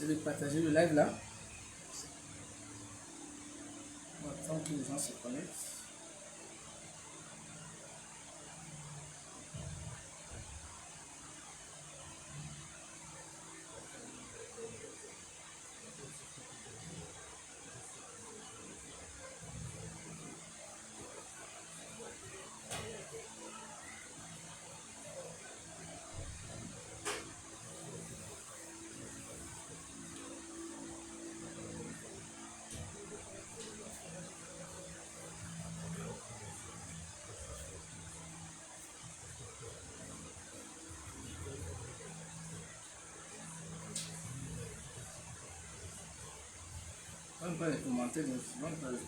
C'est de partager le live là. On va attendre que les gens se connectent. On va pas les commenter, donc on va pas les...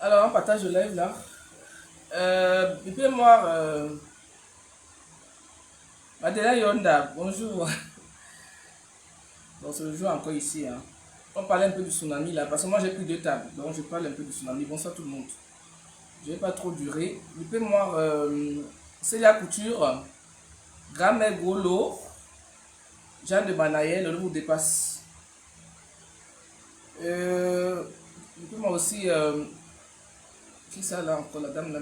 Alors, on partage le live là. Et puis moi, Madela Yonda, bonjour. Donc, c'est le jour encore ici. Hein. On parlait un peu du tsunami là, parce que moi j'ai pris 2 tables, donc je parle un peu du tsunami. Bonsoir tout le monde. Je vais pas trop durer. Et puis moi, c'est la couture. Grand-mère Golo, Jean de Banaye, le loup dépasse. Et puis moi aussi, qui ça là encore, la dame là,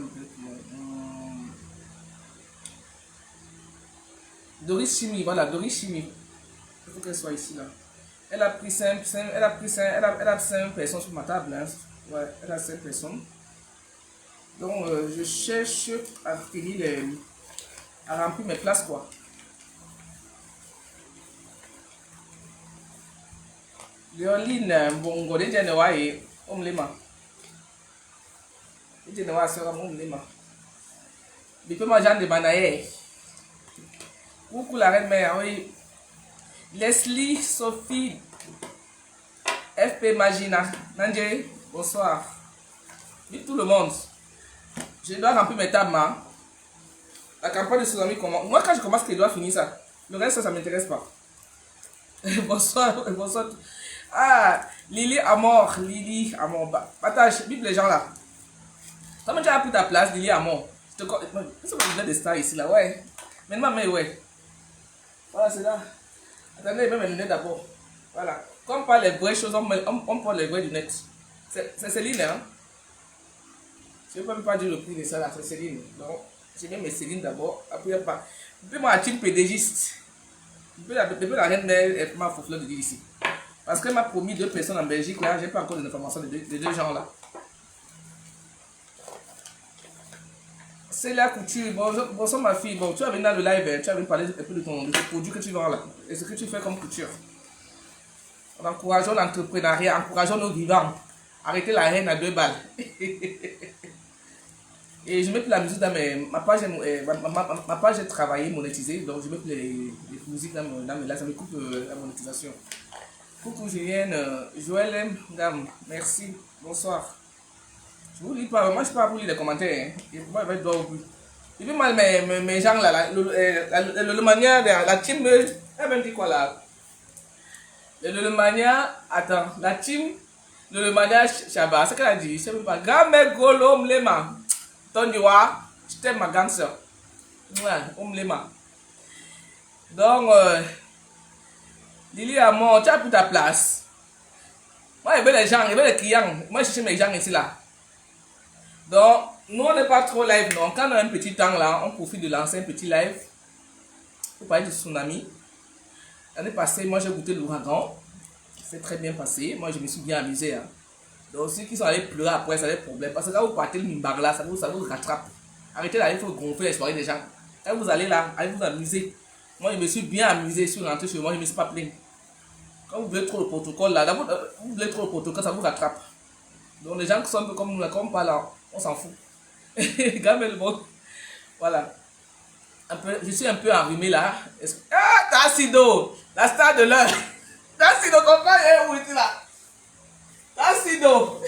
Doris Chimie, voilà, Doris Chimie. Il faut qu'elle soit ici là. Elle a pris 5 personnes sur ma table. Hein. Ouais, elle a 5 personnes. Donc je cherche à finir à remplir mes places quoi. Léoline, bon, je vais vous je ne sais pas si vous Jean de Banaye. Coucou la reine mère, oui. Leslie, Sophie, FP Magina, Nandje, bonsoir. Dites tout le monde. Je dois remplir mes tables. Hein. La campagne de tsunami commence. Moi, quand je commence, je dois finir ça. Le reste, ça ne m'intéresse pas. Bonsoir, bonsoir. Ah, Lily Amor, Lily Amor. Partage, bip les gens là. Comment tu as pris ta place, Lily Amor? Je te connais. C'est pas des stars ici là, ouais. Maintenant, mais ouais. Voilà, c'est là. Attendez, je vais me lunettes d'abord. Voilà. Comme on parle les vraies choses, on parle les vraies lunettes. C'est Céline, hein? Je ne peux même pas dire le prix de ça là, c'est Céline. Donc, je vais mes Céline d'abord. Après, pas. Depuis moi, team pédégiste. Depuis la reine mère m'a foutu de dire ici. Parce qu'elle m'a promis 2 personnes en Belgique là, j'ai pas encore des informations des deux gens là. C'est la couture. Bonsoir ma fille. Bon, tu as venu dans le live, tu as venu parler un peu de ton produit que tu vends là. Et ce que tu fais comme couture. En encourageant l'entrepreneuriat, encourageons nos vivants. Arrêtez la haine à 2 balles. Et je mets plus la musique dans ma page. Ma page est travaillée, monétisée. Donc je mets plus les musiques dans mes lives. Ça me coupe la monétisation. Coucou Julienne, Joël M. Dame, merci. Bonsoir. Je vous lis pas, moi je ne peux pas vous lire les commentaires. Hein. Et moi, je vais droit au but. Et puis, moi, mes gens là, le mania, la team, elle m'a dit quoi là? Le mania, attends, la team, le mania Chaba, c'est qu'elle a dit, je ne sais pas, grand-mère Golo, Mlema, Tonywa, je t'aime ma grande soeur. Ouais, Mlema. Donc, Lily Amon, tu as pris ta place. Moi, il y avait les gens, il y avait les clients. Moi, je cherche mes gens ici là. Donc, nous on n'est pas trop live, donc quand on a un petit temps là, on profite de lancer un petit live pour parler du tsunami. L'année passée, moi j'ai goûté l'ouragan. s'est très bien passé. Moi, je me suis bien amusé. Hein. Donc, ceux qui sont allés pleurer après, ça a des problèmes. Parce que quand vous partez le mimbar là, ça vous rattrape. Arrêtez d'aller faire gonfler les soirées des gens. Quand vous allez là, allez vous amuser. Moi, je me suis bien amusé. Je suis rentré chez moi, je ne me suis pas plaint. Quand vous voulez trop le protocole là, d'abord, vous voulez trop le protocole, ça vous rattrape. Donc, les gens qui sont un peu comme nous, là, comme pas là, on s'en fout. Regardez le bon. Voilà. Je suis un peu enrhumé là. Ah, Tassido, la star de l'heure. Tassido, ton frère est où ici là? Tassido.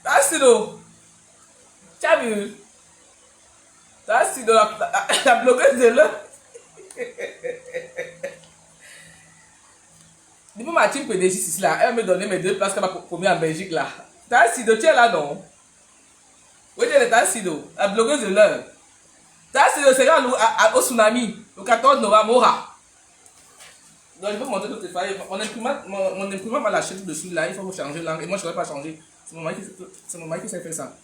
Tassido. Tu as vu? Tassido, la blogueuse de l'heure. Depuis ma team PDG ici là, elle me donnait mes 2 places qu'elle m'a promis en Belgique là. Tassido, tu es là non? Oui, tu es Tassido, la blogueuse de l'heure. Tassido sera au tsunami, le 14 novembre, Mora. Donc je vais vous montrer d'autres failles. Mon imprimante m'a lâché tout dessus là, il faut changer langue. Et moi je ne vais pas changer. C'est mon mari qui s'est fait ça.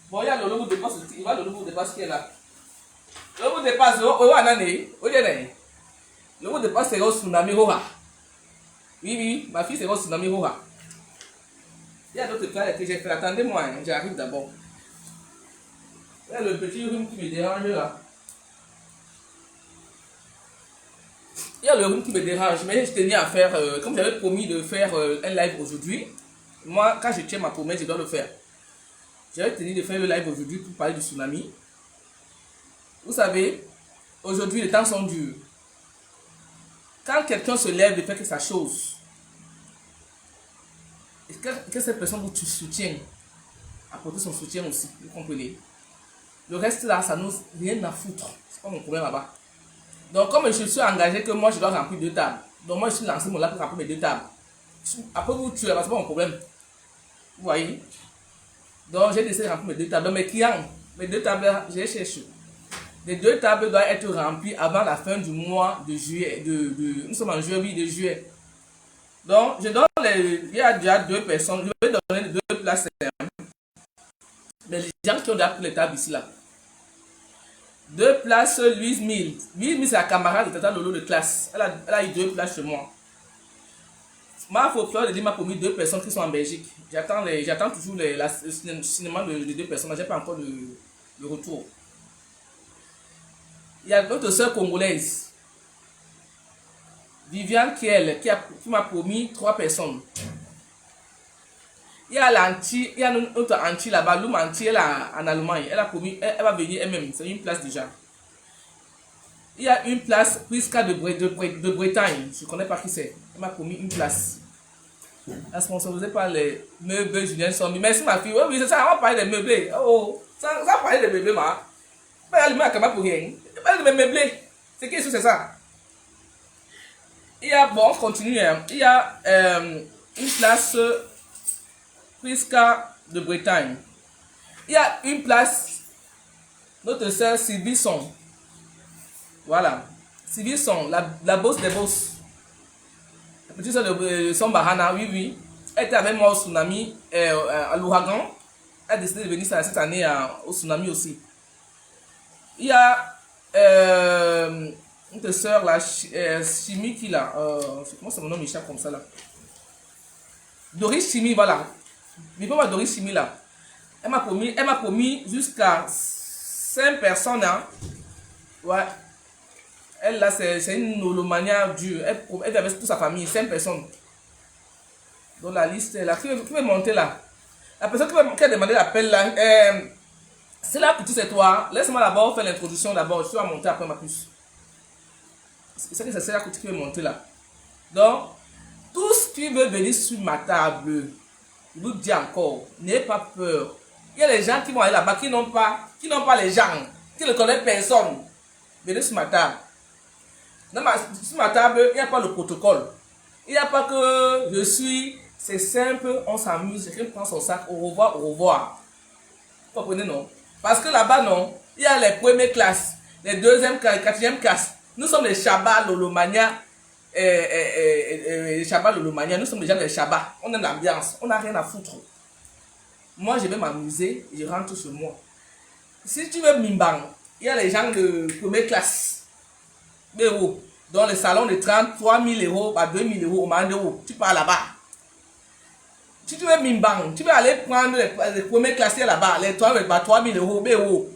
Bon, il y a le logo de passe, il va le logo de passe qui est là. Le logo de passe, le logo de passe c'est au tsunami Roha. Oui, oui, ma fille c'est au tsunami Roha. Il y a d'autres failles que j'ai fait. Attendez-moi, hein, j'arrive d'abord. Il y a le petit rhume qui me dérange là. Il y a le rhume qui me dérange, mais je tenais à faire, comme j'avais promis de faire un live aujourd'hui, moi, quand je tiens ma promesse, je dois le faire. J'avais tenu de faire le live aujourd'hui pour parler du tsunami. Vous savez, aujourd'hui, les temps sont durs. Quand quelqu'un se lève de faire que sa chose, et que cette personne vous soutient, apporter son soutien aussi, vous comprenez. Le reste là, ça nous rien à foutre. C'est pas mon problème là-bas. Donc, comme je suis engagé que moi je dois remplir 2 tables, donc moi je suis lancé mon là pour remplir mes 2 tables. Après vous tuez, c'est pas mon problème. Vous voyez? Donc, j'ai décidé de remplir mes 2 tables. Donc, mes clients, mes 2 tables, j'ai cherché. Les 2 tables doivent être remplies avant la fin du mois de juillet. Nous sommes en juillet, oui, de juillet. Donc, je donne il y a déjà 2 personnes. Je vais donner 2 places. Mais les gens qui ont déjà pris les tables ici là. 2 places, Louise Mille. Louise Mille, c'est la camarade de Tata Lolo de classe. Elle a eu 2 places chez moi. Ma folklore m'a promis 2 personnes qui sont en Belgique. J'attends toujours le cinéma de 2 personnes. Je n'ai pas encore le retour. Il y a notre soeur congolaise, Viviane Kiel, qui m'a promis 3 personnes. Il y a l'anti, il y a notre anti là-bas, l'homme anti, elle est en Allemagne. Elle a promis, elle va venir elle-même. C'est une place déjà. Il y a une place, Priska de Bretagne. Je ne connais pas qui c'est. Elle m'a promis une place. La sponsorisée par les meubles Julien Sommi. Merci ma fille. Oui, c'est ça, on va parler des meubles. Oh, ça va parler des meubles, ma. Pas aller à pour rien. Pas de meubles. C'est qui c'est ça? Il y a, bon, on continue. Hein. Il y a une place Priska de Bretagne. Il y a une place, notre sœur Sylvie Son. Voilà. Sylvie Son, la bosse des bosses. La petite sœur de Son Bahana, oui, oui. Elle était avec moi au tsunami, à l'ouragan. Elle a décidé de venir cette année au tsunami aussi. Il y a notre sœur, la Chimie qui là. Comment c'est mon nom, Michel, comme ça là? Doris Chimie, voilà. Vivons ma Doris Chimie là. Elle m'a promis jusqu'à 5 personnes. Hein. Ouais. Elle là, c'est une holomania dure. Elle avait toute sa famille, 5 personnes. Donc la liste est là. Qui veut monter là? La personne qui a demandé l'appel là, c'est là pour tout c'est toi. Laisse-moi d'abord faire l'introduction d'abord. Je suis à monter après ma puce. C'est que c'est là qui veut monter là. Donc, tout ce qui veut venir sur ma table, je vous dis encore, n'ayez pas peur. Il y a les gens qui vont aller là-bas qui n'ont pas les gens, qui ne connaissent personne. Venez sur ma table. Sur ma table, il n'y a pas le protocole. Il n'y a pas que je suis, c'est simple, on s'amuse, chacun prend son sac, au revoir, au revoir. Vous comprenez, non? Parce que là-bas, non, il y a les premières classes, les deuxièmes classes, les quatrièmes classes. Nous sommes les Shabbat, Lolomania, Shabbat, Lolomania, nous sommes les gens des Shabbat. On aime l'ambiance, on n'a rien à foutre. Moi, je vais m'amuser, je rentre chez moi. Si tu veux Mimbang, il y a les gens de première classe. Mais oh, dans le salon de 33 000 € à 2 000 € au Mandeo. Tu pars là-bas. Si tu veux Mimbang, tu veux aller prendre les premiers classés là-bas, les 3 000 €, BO,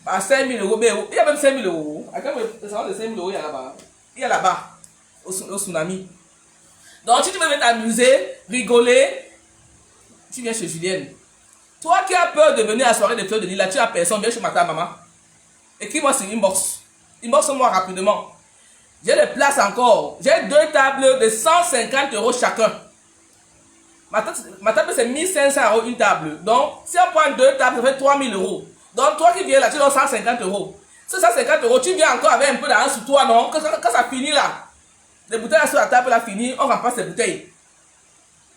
à 5 000 €, BO. Il y a même 5 000 €. À quand le salon de 5 000 €, il y a là-bas. Il y a là-bas, au tsunami. Donc, si tu veux venir t'amuser, rigoler, tu viens chez Julienne. Toi qui as peur de venir à la soirée de Fleur de Lys, là, tu as personne, viens chez ta maman. Écris-moi sur inbox. Inbox-moi rapidement. J'ai des places encore. J'ai 2 tables de 150 € chacun. Ma table c'est 1500 € une table. Donc, si on prend 2 tables, ça fait 3 000 €. Donc, toi qui viens là, tu donnes 150 €. Ce 150 € tu viens encore avec un peu d'argent sur toi, non? Quand ça finit là, les bouteilles là sur la table là fini, on remplace les bouteilles.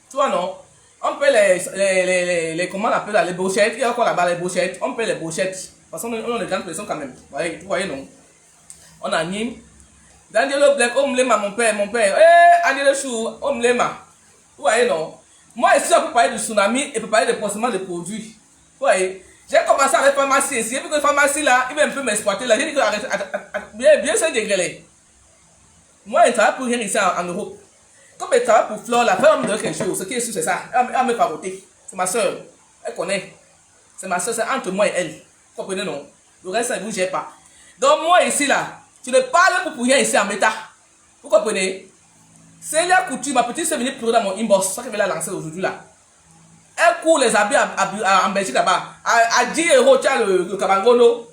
Tu vois, non? On paie les comment on appelle là, les brochettes. Il y a encore là-bas les brochettes. On paie les brochettes. De toute façon, on a des grandes pressions quand même. Vous voyez, non? On anime. D'Angelo Black, on me l'a, mon père. Eh, Angelo Chou, on me l'a. Vous voyez, non? Moi, je suis là pour parler du tsunami et pour parler de placement de produits. Vous voyez? J'ai commencé avec la pharmacie ici. Et puis que la pharmacie là, il va un peu m'exploiter là. J'ai dit que arrête, bien se dégrêler. Moi, je ne travaille pour rien ici en Europe. Comme elle travaille pour Flore, la femme me donne quelque chose. Ce qui est sûr, c'est ça. Elle me favoriser. C'est ma soeur. Elle connaît. C'est ma soeur, c'est entre moi et elle. Vous comprenez, non? Le reste, ça ne bouge pas. Donc, moi ici là, tu ne parles pour rien ici en méta. Vous comprenez? C'est la couture, ma petite soeur venue pleurer dans mon inbox. C'est ça qu'elle va la lancer aujourd'hui là. Elle court les habits en Belgique là-bas. À 10 €, tu as le cabangono.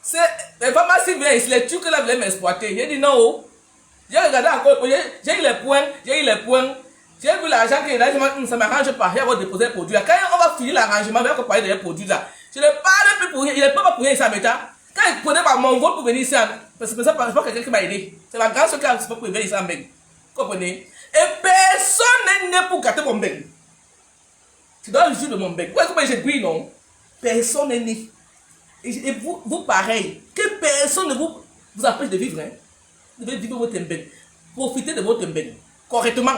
C'est les pharmacies viennent ici, les Turcs là voulaient m'exploiter. J'ai dit non. J'ai regardé encore, j'ai eu les points. J'ai vu l'argent qu'il a dit, ça ne m'arrange pas. Il va déposer le produit là. Quand on va finir l'arrangement, on va parler des produits là. Je ne parle plus pour rien. Il n'est pas pour rien ici à Meta. Quand il prenait par mon vote pour venir ici, parce que c'est pas quelqu'un qui m'a aidé. C'est ma grande soeur qui a pour venir ici en Beng. Vous comprenez? Et personne n'est né pour gâter mon Beng. Tu dois le jour de mon Beng. Pourquoi j'ai pris non? Personne n'est né. Et vous pareil. Que personne ne vous empêche de vivre. Hein? Vous devez vivre votre Beng. Profitez de votre Beng. Correctement.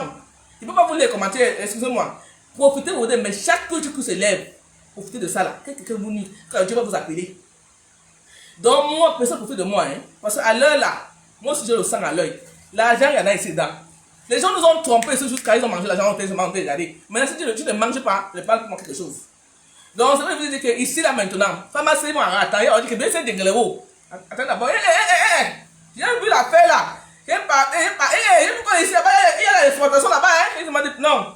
Il ne peut pas vous les commenter, excusez-moi. Profitez de votre Beng. Chaque truc qui se lève, profitez de ça là. Quelqu'un vous nuit, quand Dieu va vous appeler. Donc moi, personne profite de moi. Hein? Parce qu'à l'heure là, moi aussi j'ai le sang à l'œil. L'argent, il y en a ici dedans. Les gens nous ont trompés jusqu'à ils ont mangé l'argent, on m'a regardé. Maintenant, si tu ne manges pas, je parle pour quelque chose. Donc, ça veut dire que ici, là, maintenant, pharmacie, moi, attends, on dit que bien c'est des gléaux. Attends d'abord, j'ai vu l'affaire là. J'ai pourquoi ici, il y a l'exploitation là-bas, hein. Il m'a dit non.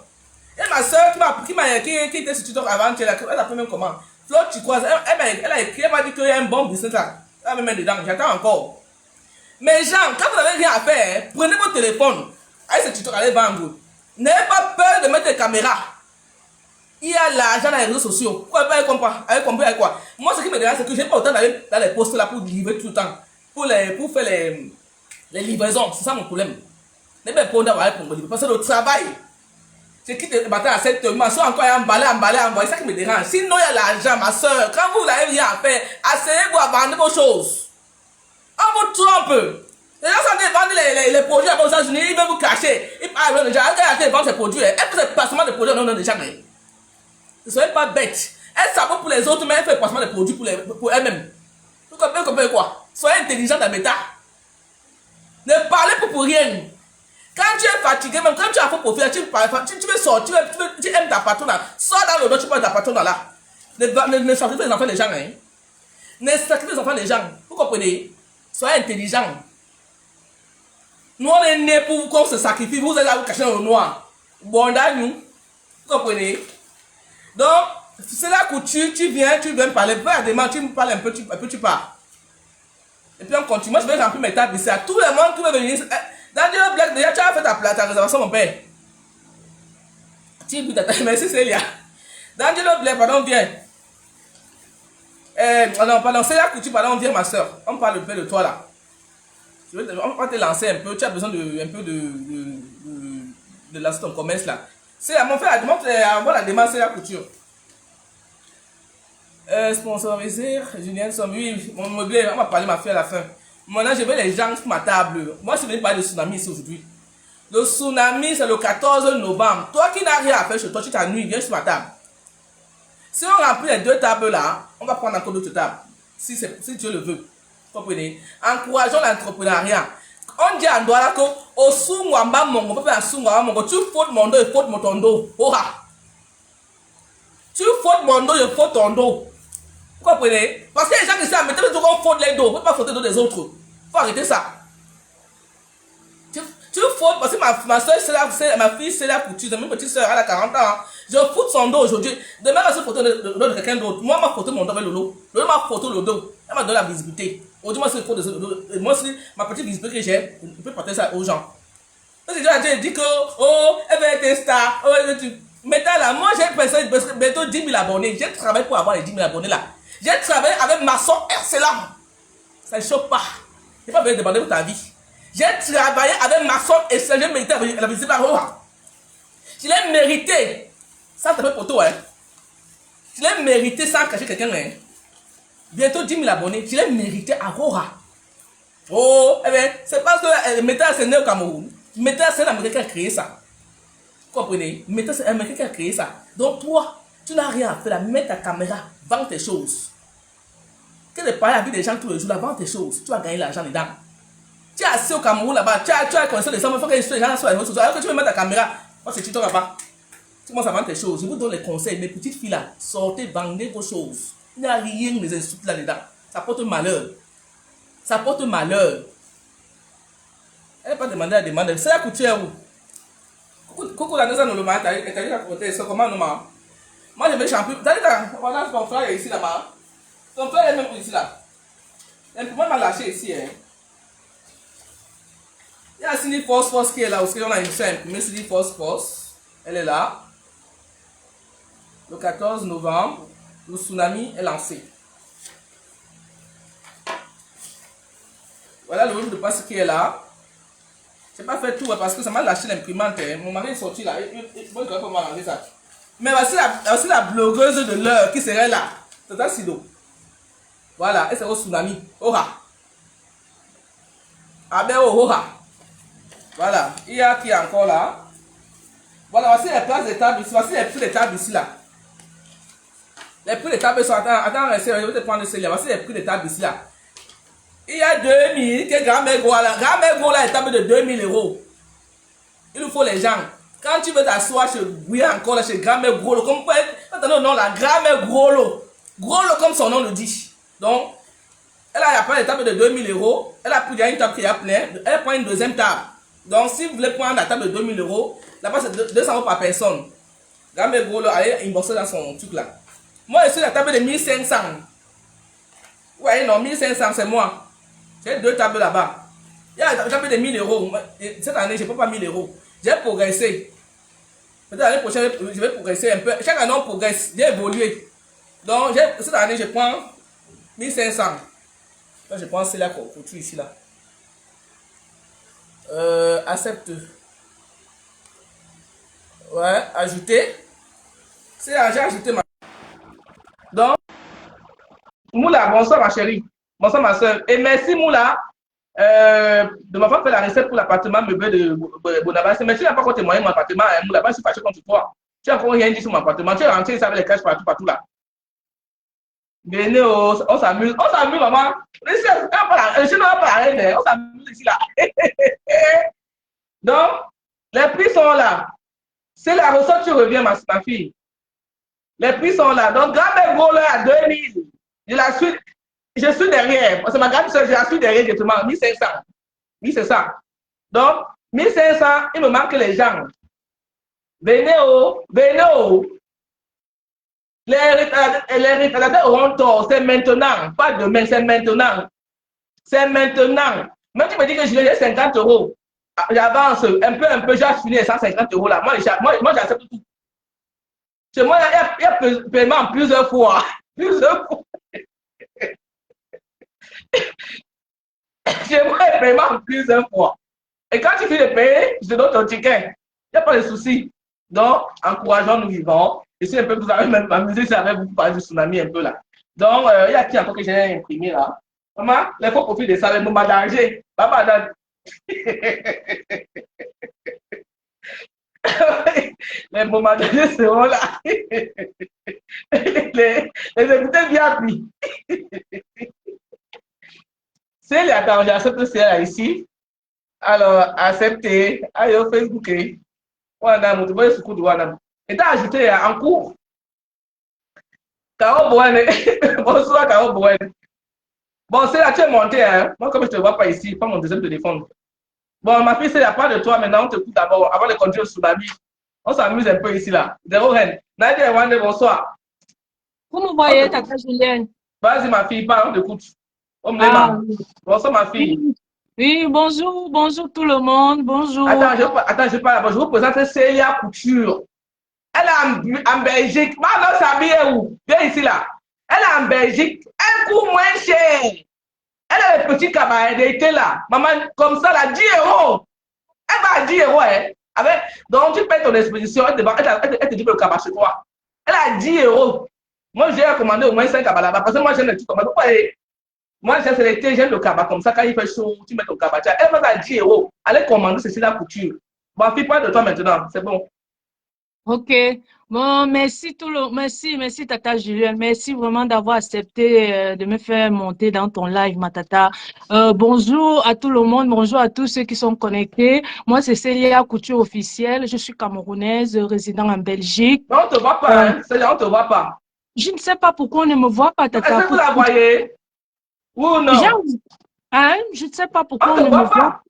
Et ma soeur qui était sur TikTok avant, elle a fait même comment. Flo, tu crois, elle a écrit, elle m'a dit qu'il y a un bon business là. Elle me met dedans, j'attends encore. Mais gens, quand vous n'avez rien à faire, prenez votre téléphone. Allez sur TikTok, allez vendre. N'ayez pas peur de mettre des caméras. Il y a l'argent dans les réseaux sociaux. Pourquoi pas comprendre avec quoi? Moi, ce qui me dérange, c'est que je n'ai pas autant d'aller dans les postes là pour livrer tout le temps. Pour faire les livraisons. C'est ça mon problème. N'ayez pas peur d'avoir pour me livrer. Parce que le travail, c'est quitte le matin à 7 h, ma soeur encore emballé. C'est ça qui me dérange. Sinon, il y a l'argent, ma soeur. Quand vous n'avez rien à faire, asseyez-vous à vendre vos choses. On vous trompe. Les gens sont en train de vendre les produits à vos États-Unis, ils veulent vous cacher. Ils parlent de gens, ils vendre ces produits. Est-ce que c'est le placement de produits au nom des gens? Ne soyez pas bête. Elle savait pour les autres, mais elle fait le placement de produits pour elle-même. Vous comprenez quoi? Soyez intelligent dans méta. Ne parlez pas pour rien. Quand tu es fatigué, même quand tu as fait profil, tu veux sortir, tu aimes ta patronne là. Sors dans le dos, tu parles de ta patronne là. Ne sacrifiez les enfants des gens. Hein. Ne sacrifiez les enfants des gens. Vous comprenez? Soyez intelligent. Nous on est nés pour qu'on se sacrifie. Vous allez vous cacher dans le noir. Bon, nous. Vous comprenez? Donc, c'est là que tu viens me parler. Tu me parles un peu, tu pars. Et puis on continue. Moi, je vais remplir mes tables ici. À tout le monde qui veut venir. Dans le Black, déjà, tu as fait ta réservation, mon père. Merci, Célia. Dans le Black, pardon, viens. Non, pardon, Célia Couture, pardon, viens, ma soeur. On parle un peu de toi là. On va te lancer un peu. Tu as besoin un peu de lancer ton commerce là. C'est à mon frère, demande la demande, c'est la couture. Sponsoriser, Julien Somme, oui, mon meublé, on va parler ma fille à la fin. Maintenant, je veux les gens sur ma table. Moi, je suis venu parler de tsunami ici aujourd'hui. Le tsunami, c'est le 14 novembre. Toi qui n'as rien à faire chez toi, tu t'ennuies, viens sur ma table. Si on remplit les 2 tables là, on va prendre encore d'autres tables. Si Dieu le veut. Vous comprenez? Encourageons l'entrepreneuriat. On dit en Douala que au sous-mwamba mongo, peut faire un sous-mwamba mongo, tu fautes mon dos, il faute mon ton dos. Oh ha! Tu fautes mon dos, je faute ton dos. Vous comprenez? Parce que les gens qui savent, mettez le dos qu'on faute les dos, vous ne pouvez pas fauter le dos des autres. Il faut arrêter ça. Tu fautes parce que ma soeur, ma fille, c'est la couture, c'est ma petite soeur, elle a 40 ans. Hein. Je foute son dos aujourd'hui. Demain, elle va se photo le dos de quelqu'un d'autre. Moi, ma photo mon dos avec le dos. L'autre m'a photo le dos. Elle m'a donné la visibilité. Aujourd'hui, moi, c'est le photo de moi, c'est ma petite visibilité que j'ai. Je peux partager ça aux gens. Parce que j'ai dit que, oh, elle va être star. Oh, maintenant, là, moi, j'ai pensé bientôt 10 000 abonnés. J'ai travaillé pour avoir les 10 000 abonnés là. J'ai travaillé avec ma soeur Ercelam. Ça ne choque pas. Je n'ai pas besoin de demander pour ta vie. J'ai travaillé avec ma soeur et j'ai mérité la visite à Roha. Je l'ai mérité. Ça, ça fait pour toi. Hein. Je l'ai mérité sans cacher quelqu'un. Hein. Bientôt 10 000 abonnés. Je l'ai mérité à Roha. Oh, eh bien, c'est parce que Meta c'est né au Cameroun. Meta c'est l'Américain qui a créé ça. Vous comprenez? Meta c'est l'Américain qui a créé ça. Donc toi, tu n'as rien à faire là. Mets ta caméra, vends tes choses. Que de parler avec des gens tous les jours là, vends tes choses. Tu vas gagner l'argent dedans. Tu es assis au Cameroun là-bas, tu as connaissé les gens, il faut que les gens soient les réseaux sociaux. Alors que tu veux mettre ta caméra, moi c'est TikTok là-bas. Tu commences à vendre tes choses. Je vous donne les conseils, mes petites filles là, sortez, vendez vos choses. Il n'y a rien de les insultes là-dedans. Ça porte malheur. Ça porte malheur. Elle n'est pas demandé à demander. C'est la couture où? Coucou la deuxième le matin, t'as dit la côté, c'est comment nous Moi je vais champion. T'as dit là, voilà ton frère est ici là-bas. Ton frère est même ici là. L'imprimante m'a lâché ici. Hein. Il y a Cindy Force qui est là aussi. On a une chaîne imprimée Cindy Force. Elle est là. Le 14 novembre, le tsunami est lancé. Voilà le volume de passe qui est là. Je n'ai pas fait tout parce que ça m'a lâché l'imprimante. Hein. Mon mari est sorti là. Il ne pas m'arranger ça. Mais voici la blogueuse de l'heure qui serait là. C'est un Sido. Voilà, et c'est au tsunami. Oha. Ah ben oh, oha. Voilà, il y a qui est encore là. Voilà, voici les places de table ici. Voici les prix de table ici là. Les prix de table sont. Attends, je vais te prendre celui-là. Voici les prix de table ici là. Il y a 2000, que grand-mère gros là. Grand-mère gros là est table de 2000 €. Il nous faut les gens. Quand tu veux t'asseoir chez Gouya encore là, chez grand-mère gros, comme quoi, attendez, non, la grand-mère gros lot. Gros lot comme son nom le dit. Donc, elle a pas une table de 2000 €. Elle a pris une table qui est plein. Elle prend une deuxième table. Donc, si vous voulez prendre la table de 2000 €, là-bas c'est 200 € par personne. Grand-mère gros là, allez inboxer dans son truc là. Moi, je suis la table de 1500. Ouais, non, 1500 c'est moi. J'ai 2 tables là-bas. Il y a la table de 1000 €. Cette année, je ne peux pas 1000 €. J'ai progressé. Peut-être l'année prochaine, je vais progresser un peu. Chaque année, on progresse. J'ai évolué. Donc, cette année, je prends 1500. Là, je prends celle-là pour tout ici là. Accepte. Ouais, ajouter. C'est j'ai ajouté ma. Donc, Moula, bonsoir ma chérie. Bonsoir ma soeur. Et merci Moula de m'avoir fait la recette pour l'appartement meublé de Bonabas. Mais tu n'as pas encore témoigné mon appartement. Hein, Moula, je suis fâché contre toi. Tu n'as encore rien dit sur mon appartement. Tu es rentré ici avec les caches partout là. Venez, on s'amuse. On s'amuse, maman. Je n'ai pas arrêté. On s'amuse ici là. Donc, les prix sont là. C'est la recette, tu reviens, ma fille. Les prix sont là. Donc, grand gros là à 2000. Je suis derrière. C'est ma grande soeur, je la suis derrière directement. 1500. 1500. Donc, 1500, il me manque les gens. Venez venez Les retardataires auront tort. C'est maintenant. Pas demain, c'est maintenant. C'est maintenant. Même tu me dis que je vais 50 €. J'avance un peu, j'ai fini les 150 € là. Moi j'accepte tout. Chez moi, il y a paiement plusieurs fois. Plusieurs fois. Chez moi, il y a paiement plusieurs fois. Et quand tu finis de payer, je te donne ton ticket. Il n'y a pas de souci. Donc, encourageons, nous vivons. Et si un peu vous avez même amusé, ça va vous parler du tsunami un peu là. Donc, il y a qui encore que j'ai imprimé là? Maman, il faut profiter de ça, les moments d'argent. Papa, les moments d'argent seront là. les écouteurs bien. C'est les attentes, j'accepte c'est là ici. Alors, accepté. Allez, au Facebook. Voilà, vous devez se couper. Et t'as ajouté en cours. Caro Boine. Bonsoir, Caro Boine. Bon, c'est là, tu es monté. Hein. Moi, comme je ne te vois pas ici, pas mon deuxième téléphone. Bon, ma fille, c'est la part de toi. Maintenant, on te coupe d'abord avant de continuer sur la vie. On s'amuse un peu ici, là. Zéro reine. Nadia Wande, bonsoir. Vous me voyez, Tata Julienne? Vas-y, ma fille, parle, on t'écoute. Ah, Bonsoir, ma fille. oui, oui, bonjour, bonjour tout le monde, bonjour. Attends, je parle. Je vous présente Célia Couture. Elle est en Belgique. Maman s'habille où? Viens ici, là. Elle est en Belgique. Elle coûte moins cher. Elle a les petits cabarets d'été, là. Maman, comme ça, là, 10 euros. Elle va à 10 euros, hein. Avec, donc, tu payes ton exposition, elle te dit que le cabas chez toi. Elle a 10 euros. Moi, j'ai commandé au moins 5 cabas là-bas. Parce que moi, j'aime les trucs comme ça. Vous voyez? Moi, j'aime l'été, j'aime le cabas comme ça. Quand il fait chaud, tu mets ton cabas. Elle va à 10 euros. Allez commander ceci, la couture. Bon, fille, parle de toi maintenant. C'est bon. Ok, bon, merci Tata Julienne, merci vraiment d'avoir accepté de me faire monter dans ton live, ma Tata. Bonjour à tout le monde, bonjour à tous ceux qui sont connectés. Moi, c'est Célia Couture officielle, je suis camerounaise, résident en Belgique. Non, on ne te voit pas, hein. C'est là, on ne te voit pas. Je ne sais pas pourquoi on ne me voit pas, Est-ce Tata. que vous la voyez? Oui ou non? Hein? Je ne sais pas On pourquoi ne on te ne me voit voit pas. pas.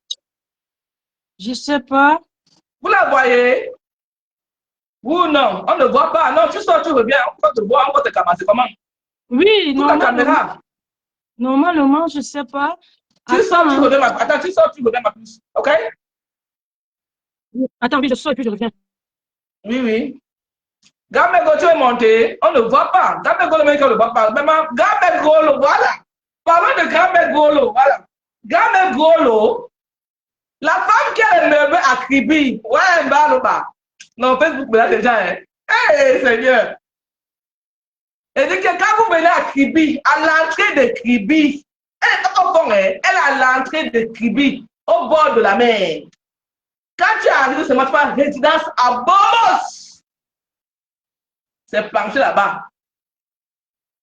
Je ne sais pas. Vous la voyez? Oui ou non? On ne voit pas. Non, tu sors, tu reviens. On va te voir, on va te camasser. Comment? Oui, Toute la caméra. normalement, je ne sais pas. Tu sors, tu Attends, reviens. Attends, tu sors, tu reviens ma puce. OK? attends, oui, je sors et puis je reviens. Oui, oui. Gamego, tu es monté. On ne voit pas. Gamego, le mec, on ne voit pas. Même Gamego, voilà. Parlons de Gamego, voilà. Gamego, la femme qui a les meubles à Kribi. Ouais, bah. Non, Facebook, là, déjà. Hein. Hey, Seigneur. Et dit que quand vous venez à Kribi, à l'entrée de Kribi, elle est à l'entrée de Kribi, au bord de la mer. Quand tu arrives, c'est ma résidence à Bomos. C'est planché là-bas.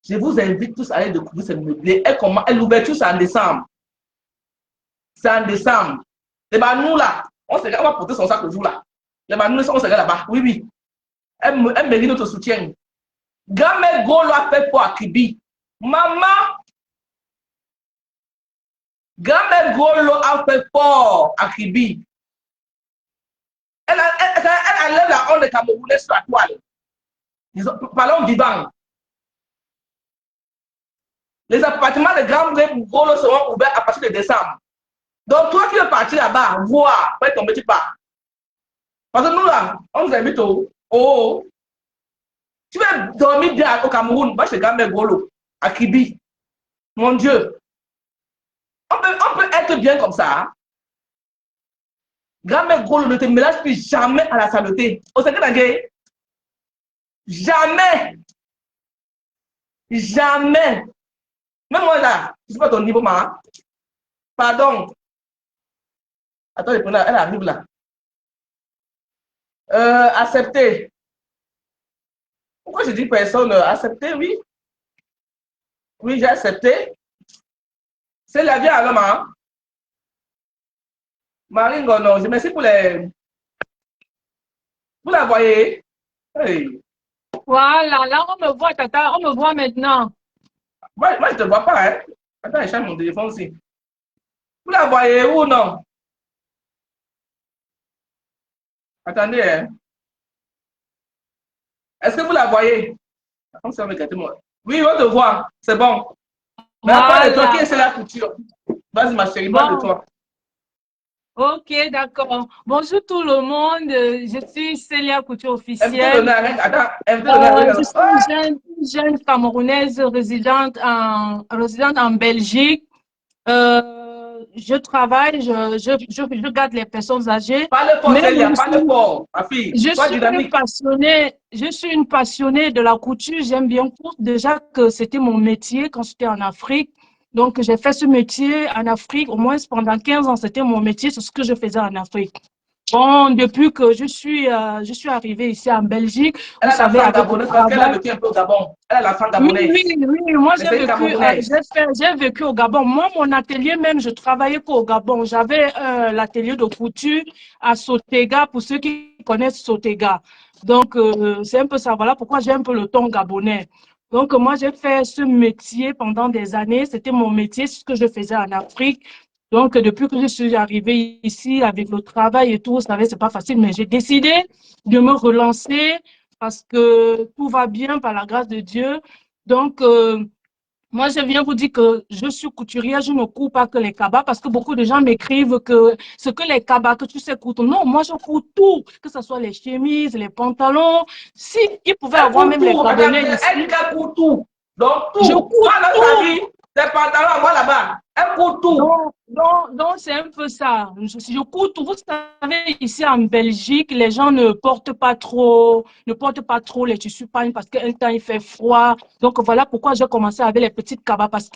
Je vous invite tous à aller découvrir ce meublé. L'ouverture, c'est en décembre. C'est en décembre. Et bien, nous, là, on va porter son sac le jour là. Et bien, nous, on se regarde là-bas. Oui, oui. Elle mérite notre soutien. Gamé Golo a fait pour Akibi. Maman, Gamé Golo a fait pour Akibi. Elle enlève la honte des Camerounais sur la toile. Parlons vivant. Les appartements de Gamé Golo seront ouverts à partir de décembre. Donc, toi qui veux partir là-bas, voir, après tomber, tu pars. Parce que nous, là, on nous invite au. Tu veux dormir bien au Cameroun, va chez Gamé Golo, à Kibi. Mon Dieu. On peut être bien comme ça. Hein? Gamé Golo ne te mélange plus jamais à la saleté. Au Sénégal, jamais. Jamais. Même moi, là, je ne sais pas ton niveau, ma. Pardon. Attends, elle arrive là. Accepter. Pourquoi je dis personne accepter, oui? Oui, j'ai accepté. C'est la vie à l'homme, hein? Marine Gono, je merci pour les. Vous la voyez? Hey. Voilà, là, on me voit, Tata, on me voit maintenant. Moi, je ne te vois pas, hein? Attends, je change mon téléphone aussi. Vous la voyez ou non? Attendez, hein? Est-ce que vous la voyez? Oui, on te voit. C'est bon. Mais à part de toi, qui est la couture? Vas-y, ma chérie, parle de toi. Ok, d'accord. Bonjour tout le monde. Je suis Célia Couture officielle. Je suis une jeune Camerounaise résidente en Belgique. Je travaille, je garde les personnes âgées. Parle fort, Célia, parle fort, ma fille. Je suis une passionnée de la couture. J'aime bien déjà que c'était mon métier quand j'étais en Afrique. Donc, j'ai fait ce métier en Afrique, au moins pendant 15 ans, c'était mon métier, c'est ce que je faisais en Afrique. Bon, depuis que je suis arrivée ici en Belgique, Elle vous a savez, l'accent avec le gabonais parce qu'elle a travail. vécu un peu au Gabon. Elle a l'accent Oui, oui, gabonaise. oui, moi Mais c'est une Camerounaise. j'ai vécu au Gabon. Moi, mon atelier même, je travaillais qu'au Gabon. J'avais l'atelier de couture à Sotega, pour ceux qui connaissent Sotega. Donc, c'est un peu ça. Voilà pourquoi j'ai un peu le ton gabonais. Donc, moi, j'ai fait ce métier pendant des années. C'était mon métier, ce que je faisais en Afrique. Donc, depuis que je suis arrivée ici avec le travail et tout, vous savez, c'est pas facile, mais j'ai décidé de me relancer parce que tout va bien par la grâce de Dieu. Donc, moi, je viens vous dire que je suis couturière, je ne couds pas que les cabas parce que beaucoup de gens m'écrivent que ce que les cabas, que tu sais coudre. Non, moi, je couds tout, que ce soit les chemises, les pantalons. Si ils pouvaient Elle avoir court même les tout. Attends, Gabonais elle dit ici, qu'elle court tout. Donc, je tout. couds Pas dans sa tout. vie. Des pantalons à moi là-bas. Elle court tout. Donc, c'est un peu ça. Je cours tout. Vous savez, ici en Belgique, les gens ne portent pas trop les tissus pagne parce qu'un temps il fait froid. Donc, voilà pourquoi j'ai commencé avec les petits cabas parce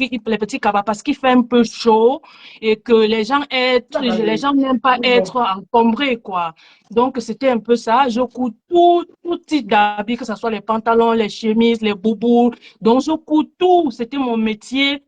qu'il fait un peu chaud et que les gens n'aiment pas être encombrés, quoi. Donc, c'était un peu ça. Je cours tout type d'habits, que ce soit les pantalons, les chemises, les boubous. Donc, je cours tout. C'était mon métier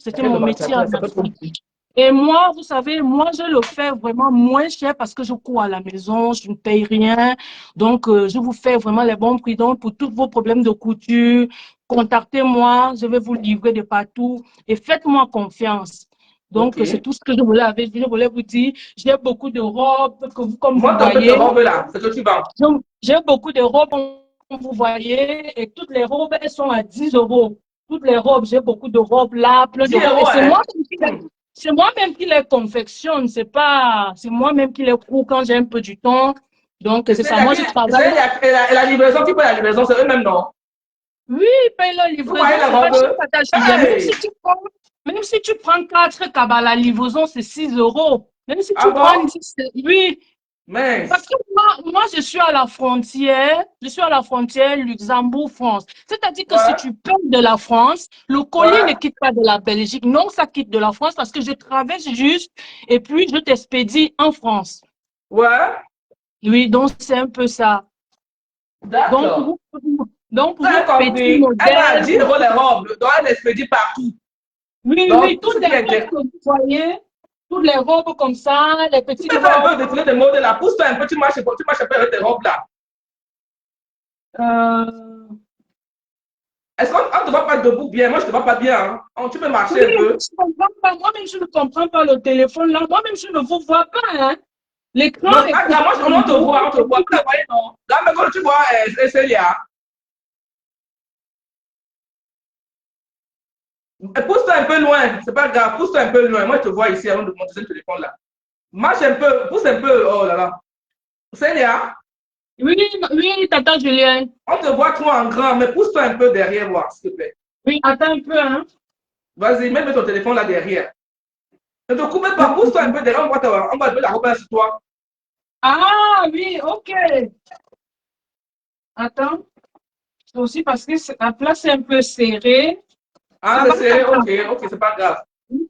en Afrique. Et moi, vous savez, moi, je le fais vraiment moins cher parce que je cours à la maison, je ne paye rien. Donc, je vous fais vraiment les bons prix. Donc, pour tous vos problèmes de couture, contactez-moi, je vais vous livrer de partout et faites-moi confiance. Ok. Donc, c'est tout ce que je voulais vous dire. J'ai beaucoup de robes comme vous Montre un peu tes voyez. robes là, ce que tu vends. J'ai beaucoup de robes, comme vous voyez, et toutes les robes, elles sont à 10 euros. Toutes les robes, j'ai beaucoup de robes là, plein 10 de robes. Et euros, hein? c'est moi-même qui les confectionne, c'est moi-même qui les couds quand j'ai un peu du temps. Donc, Et c'est ça. Moi, je travaille. et la livraison, tu peux la livraison, c'est eux-mêmes, non? Oui, paye la Vous voyez livraison, les c'est pas cher, robes? Tata Julien. Hey! Même si tu prends 4 cabas, la livraison, c'est 6 euros. Même si Ah tu prends bon? 10, oui. Parce Mince. que moi, je suis à la frontière Luxembourg-France. C'est-à-dire que si Ouais, tu payes de la France, le colis ne ouais, quitte pas de la Belgique. Non, ça quitte de la France parce que je traverse juste et puis je t'expédie en France. ouais. Oui, donc c'est un peu ça. Donc, D'accord. pour J'ai vos petits compris. Elle va à modèles, 10 euros les robes, donc elle expédie partout. oui, oui, Donc, tout ce toutes les qui est robes intéressant. que vous voyez, toutes les robes comme ça, les Tu petites peux faire un peu robes. de défilé de mode là. Pousse-toi un peu, tu marches un peu avec tes robes là. Euh, Est-ce qu'on ne te voit pas debout bien? Moi, je ne te vois pas bien. Hein. Oh, tu peux oui, marcher un peu. je comprends pas. Moi-même, je ne comprends pas le téléphone là. Moi-même, je ne vous vois pas, hein. Non, L'écran est ah, coupé. moi, on te voit, on te voit. Vous la voyez, non? Là, mais quand tu vois Célia, pousse-toi un peu loin. C'est pas grave, pousse-toi un peu loin. Moi, je te vois ici avant de monter ce téléphone là. Marche un peu, pousse un peu. Oh là là. Célia, Oui, oui, Tata Julien. on te voit trop en grand, mais pousse-toi un peu derrière moi, s'il te plaît. Oui, attends un peu, hein. Vas-y, mets ton téléphone là derrière. Ne te coupe pas, pousse-toi un peu derrière, on voit un peu la robe sur toi. Ah, oui, ok. Attends. C'est aussi parce que la place est un peu serrée. Ah, Ça c'est va, serré, Tata? ok, ok, c'est pas grave.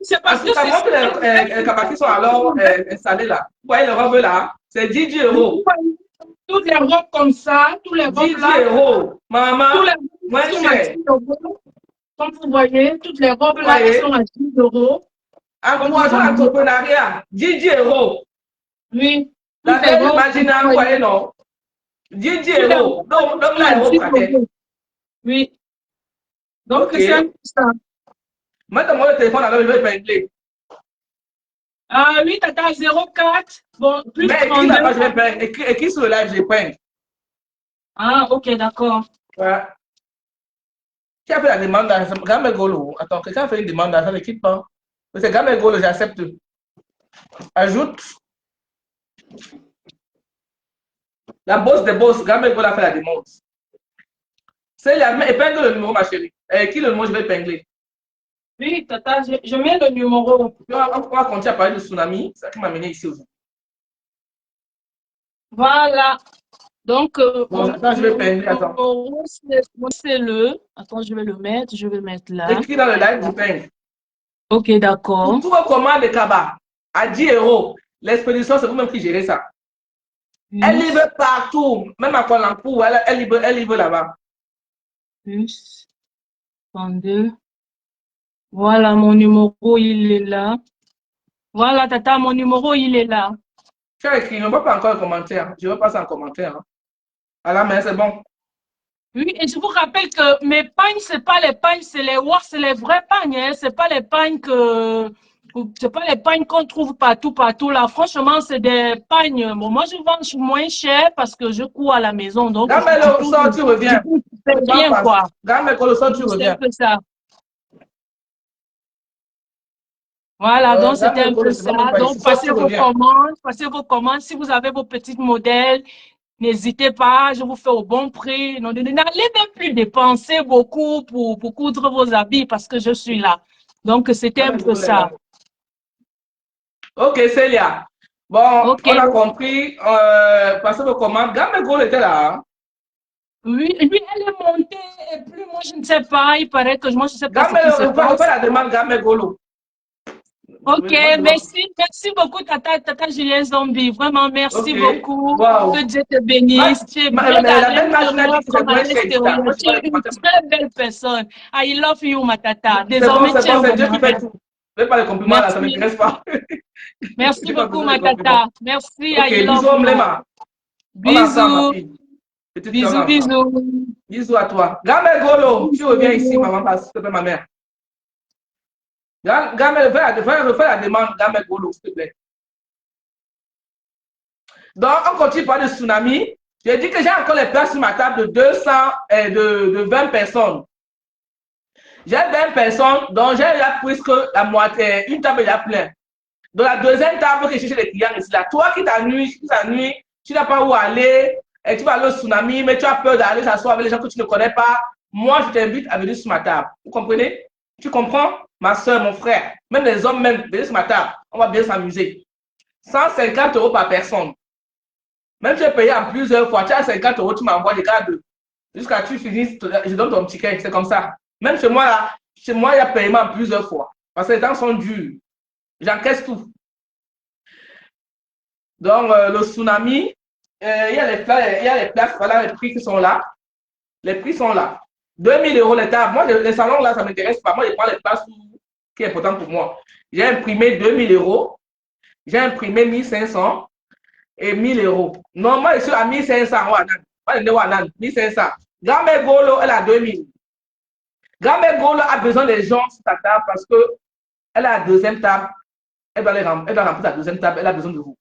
C'est En parce tout que cas, c'est moi, que serré. les capacités sont alors installés là. Vous voyez les robes là, c'est 10 euros. Toutes les robes comme ça, tous les robes 10 là, euros. tous Maman, les robes moins sont à 10 cher. euros. Comme vous voyez, toutes les robes Vous là, elles sont voyez? à 10 euros. Comme vous Encourageons voyez. l'entrepreneuriat. 10 euros. Oui, La toutes les belle robes, vous imaginant, vous voyez, voyez, non? 10 toutes les euros. robes Donc sont à là, euros 10 braquet. euros. Oui, donc Ok. c'est un peu ça. Mettez-moi le téléphone alors je vais épingler. Ah oui, Tata 04, bon, plus Mais écris 32. là-bas, je vais épingler. Écris sur le live, j'épingle. Ah, ok, d'accord. Ouais. Qui a fait la demande là? Gamegolo. Attends, quelqu'un a fait une demande là, ça ne quitte pas. C'est Gamegolo, j'accepte. Ajoute la bosse des bosses. Gamegolo a fait la demande. C'est la épingle le numéro, ma chérie. Qui le numéro, je vais épingler. Oui, Tata, je mets le numéro. On va continuer à parler de tsunami. C'est ça qui m'a amené ici aujourd'hui. Voilà. Donc, Bon, attends, je vais mon épingler. Attends. numéro, c'est le. Attends, je vais le mettre là. Écris dans le live, j'épingle. Ok, Pour d'accord. tout vos commandes de cabas à 10 euros, l'expédition, c'est vous-même qui gérez ça. Elle livre plus, partout, même à Kuala Lumpur, elle livre là-bas. plus, 32. Voilà, mon numéro, il est là. Voilà, tata, mon numéro, il est là. Tu as écrit, je ne vois pas encore le commentaire. Je ne veux pas ça en commentaire. Hein. À la main, c'est bon. Oui, et je vous rappelle que mes pagnes, c'est pas les pagnes, c'est les vrais pagnes, hein. C'est pas les pagnes c'est pas les pagnes qu'on trouve partout là. Franchement, c'est des pagnes. Bon, moi, je vends moins cher parce que je cours à la maison, donc du Gamel, coup, sort, tu reviens. c'est Le temps bien passe. quoi. Gamel, quand le sort, tu Donc, c'est un reviens. peu ça. Voilà, donc c'était Gamel, un quand le peu c'est ça. même pas ici. Donc, Sort, tu reviens. passez vos commandes. Si vous avez vos petits modèles, n'hésitez pas, je vous fais au bon prix. N'allez même plus dépenser beaucoup pour coudre vos habits parce que je suis là. Donc, c'était un Gamel, peu Golo est ça. là. Ok, Célia. Bon, OK. on a compris. Passez vos commandes. Gamel, Golo était là. Hein. Oui, et puis elle est montée et puis moi, je ne sais pas. Il paraît que moi, je ne sais pas ce qui se Gamel, fais passe. la demande, Gamel Golo. OK, Moi, je demande. merci beaucoup, Tata Julien Zombie. Vraiment, Ok. merci beaucoup. Waouh. Que Dieu te bénisse. Tu es belle La à belle Margine a dit l'intérieur que c'est comme à moins cher ici. Là. l'extérieur. Moi, je Tu vois es les une commentaires. très belle personne. I love you, ma tata. C'est Désormais, tu es bon, c'est Dieu mon qui fait mari. tout. Ne fais pas les compliments là, ça ne Merci. m'intéresse pas. Merci J'ai pas beaucoup, besoin de ma compliments. tata. Merci, Ok, I love bisous, you. Mlema. On est ensemble, ma Bisous. fille. Petite fille, on est Bisous, ensemble. bisous. Bisous à toi. Gamel Golo, tu reviens ici, Bisous. maman, s'il te plaît, ma mère. Gamel, fais la demande, Gamel Golo, s'il te plaît. Donc, on continue par le tsunami. J'ai dit que j'ai encore les places sur ma table de 200 et de 20 personnes. J'ai 20 personnes, donc j'ai là presque la moitié, une table est pleine. Donc, la deuxième table que je cherche les clients ici, là, toi qui t'ennuies, tu n'as pas où aller, et tu vas aller au tsunami, mais tu as peur d'aller s'asseoir avec les gens que tu ne connais pas. Moi, je t'invite à venir sur ma table. Vous comprenez? Tu comprends? Ma soeur, mon frère, même les hommes, même, venez sur ma table. On va bien s'amuser. 150 € par personne. Même si tu es payé en plusieurs fois, tu as 50 €, tu m'envoies les cadres. Jusqu'à ce que tu finisses, je donne ton ticket. C'est comme ça. Même chez moi, là, chez moi, il y a paiement en plusieurs fois. Parce que les temps sont durs. J'encaisse tout. Donc, le tsunami, il y a les places, voilà les prix qui sont là. Les prix sont là. 2000 € les tables. Moi, les salons là, ça ne m'intéresse pas. Moi, je prends les places qui est important pour moi. J'ai imprimé 2000 €. J'ai imprimé 1500 et 1000 €. Non, moi, je suis à 1500. Moi, je suis 1500. Gamé Golo, elle a 2000. Gamé Golo a besoin des gens sur ta table parce qu'elle a la deuxième table. Elle doit remplir la deuxième table. Elle a besoin de vous.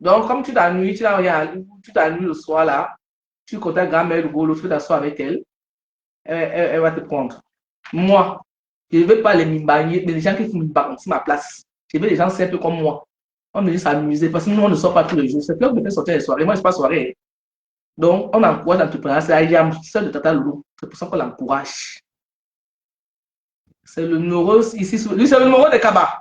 Donc, comme tu t'ennuies, tu n'as rien, tu t'ennuies le soir là, tu contactes grand-mère Golo, tu peux t'asseoir avec elle, elle va te prendre. Moi, je ne veux pas les mimbagner, les gens qui font mimbagner sur ma place. Je veux des gens simples comme moi. On me dit s'amuser parce que nous, on ne sort pas tous les jours. C'est clair que je peux sortir les soirées. Moi, je ne suis pas soirée. Donc, on encourage l'entrepreneuriat. C'est la YAM, celle de Tata Loulou. C'est pour ça qu'on l'encourage. C'est le numéro ici. Lui, c'est le numéro de Kaba.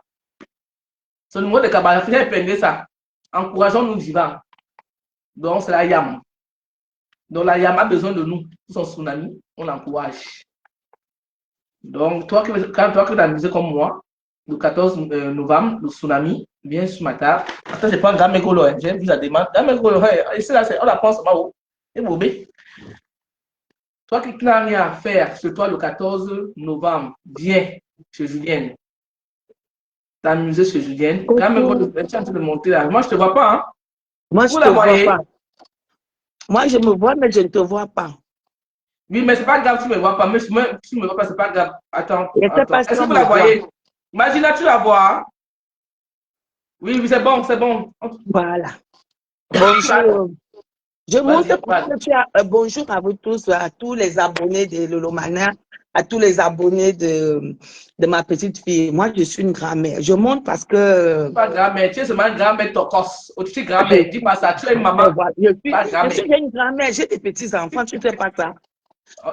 C'est le numéro de Kaba. Il faut épingler ça. Encourageons-nous vivants. Donc, c'est la YAM. Donc, la YAM a besoin de nous. Pour son tsunami, on l'encourage. Donc, toi qui as amusé comme moi, le 14 novembre, le tsunami, viens sur ma table. Attends, je prends Gamegolo. Hein. J'ai vu la demande. Gamegolo, ici, là, on la pense seulement où? Et Bobé. Toi qui n'as rien à faire, c'est toi le 14 novembre, viens chez Julienne. T'amuser chez Julienne. Gamegolo, tu es en train de monter là. Moi, je ne te vois pas. Hein. Moi, je Vous ne te la vois voyez? pas. Moi, je me vois, mais je ne te vois pas. Oui, mais c'est pas grave, tu ne me vois pas. Mais si tu ne me vois pas, c'est pas grave. Attends, Je ne sais attends. pas si Est-ce que on vous me la voit. voyez? Imagine, tu la vois. Oui, oui, c'est bon, c'est bon. Voilà. Bonjour. Je Vas-y, montre pour vas-y. que tu as bonjour à vous tous, à tous les abonnés de Lolomana, à tous les abonnés de ma petite fille. Moi, je suis une grand-mère. Je monte parce que Pas grand-mère, tu es seulement une grand-mère tocos. Au-dessus grand-mère, dis pas ça, tu es une maman, voilà, pas je grand-mère. suis une grand-mère, j'ai des petits-enfants, tu ne sais pas ça.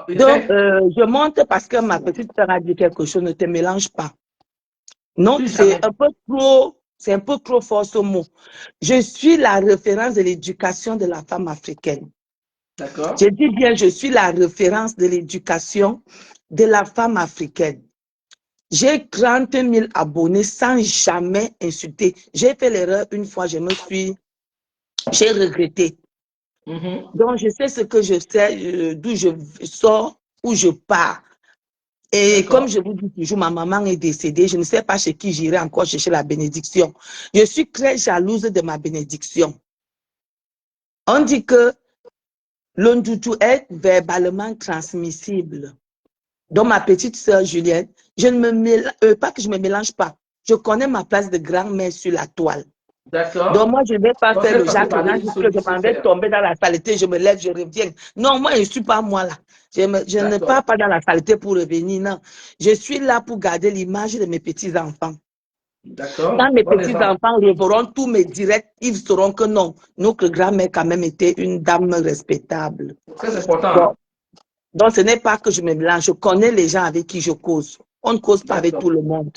Je Donc, sais, je monte parce que ma petite sœur a dit quelque chose, ne te mélange pas. Non, plus jamais. c'est un peu trop fort ce mot. Je suis la référence de l'éducation de la femme africaine. D'accord? Je dis bien, je suis la référence de l'éducation de la femme africaine. J'ai 30 000 abonnés sans jamais insulter. J'ai fait l'erreur une fois, je me suis J'ai regretté. Donc, je sais ce que je sais, d'où je sors, où je pars. Et comme je vous dis toujours, ma maman est décédée. Je ne sais pas chez qui j'irai encore chercher la bénédiction. Je suis très jalouse de ma bénédiction. On dit que l'Ondoutou est verbalement transmissible. Donc, ma petite sœur Julienne, je ne me mélange, pas que je ne me mélange pas. Je connais ma place de grand-mère sur la toile. D'accord. Donc, moi, je ne vais pas Donc, faire le ça, c'est Jacques pas Henry, des que je choses m'en vais faire. tomber dans la saleté, je me lève, je reviens. Non, moi, je ne suis pas moi là. Je ne pars pas dans la saleté pour revenir, non. Je suis là pour garder l'image de mes petits-enfants. D'accord. Quand mes Bon exemple. petits-enfants reverront tous mes directs, ils sauront que non, notre grand-mère quand même était une dame respectable. Très important. Bon. Donc, ce n'est pas que je me mélange. Je connais les gens avec qui je cause. On ne cause pas avec tout le monde.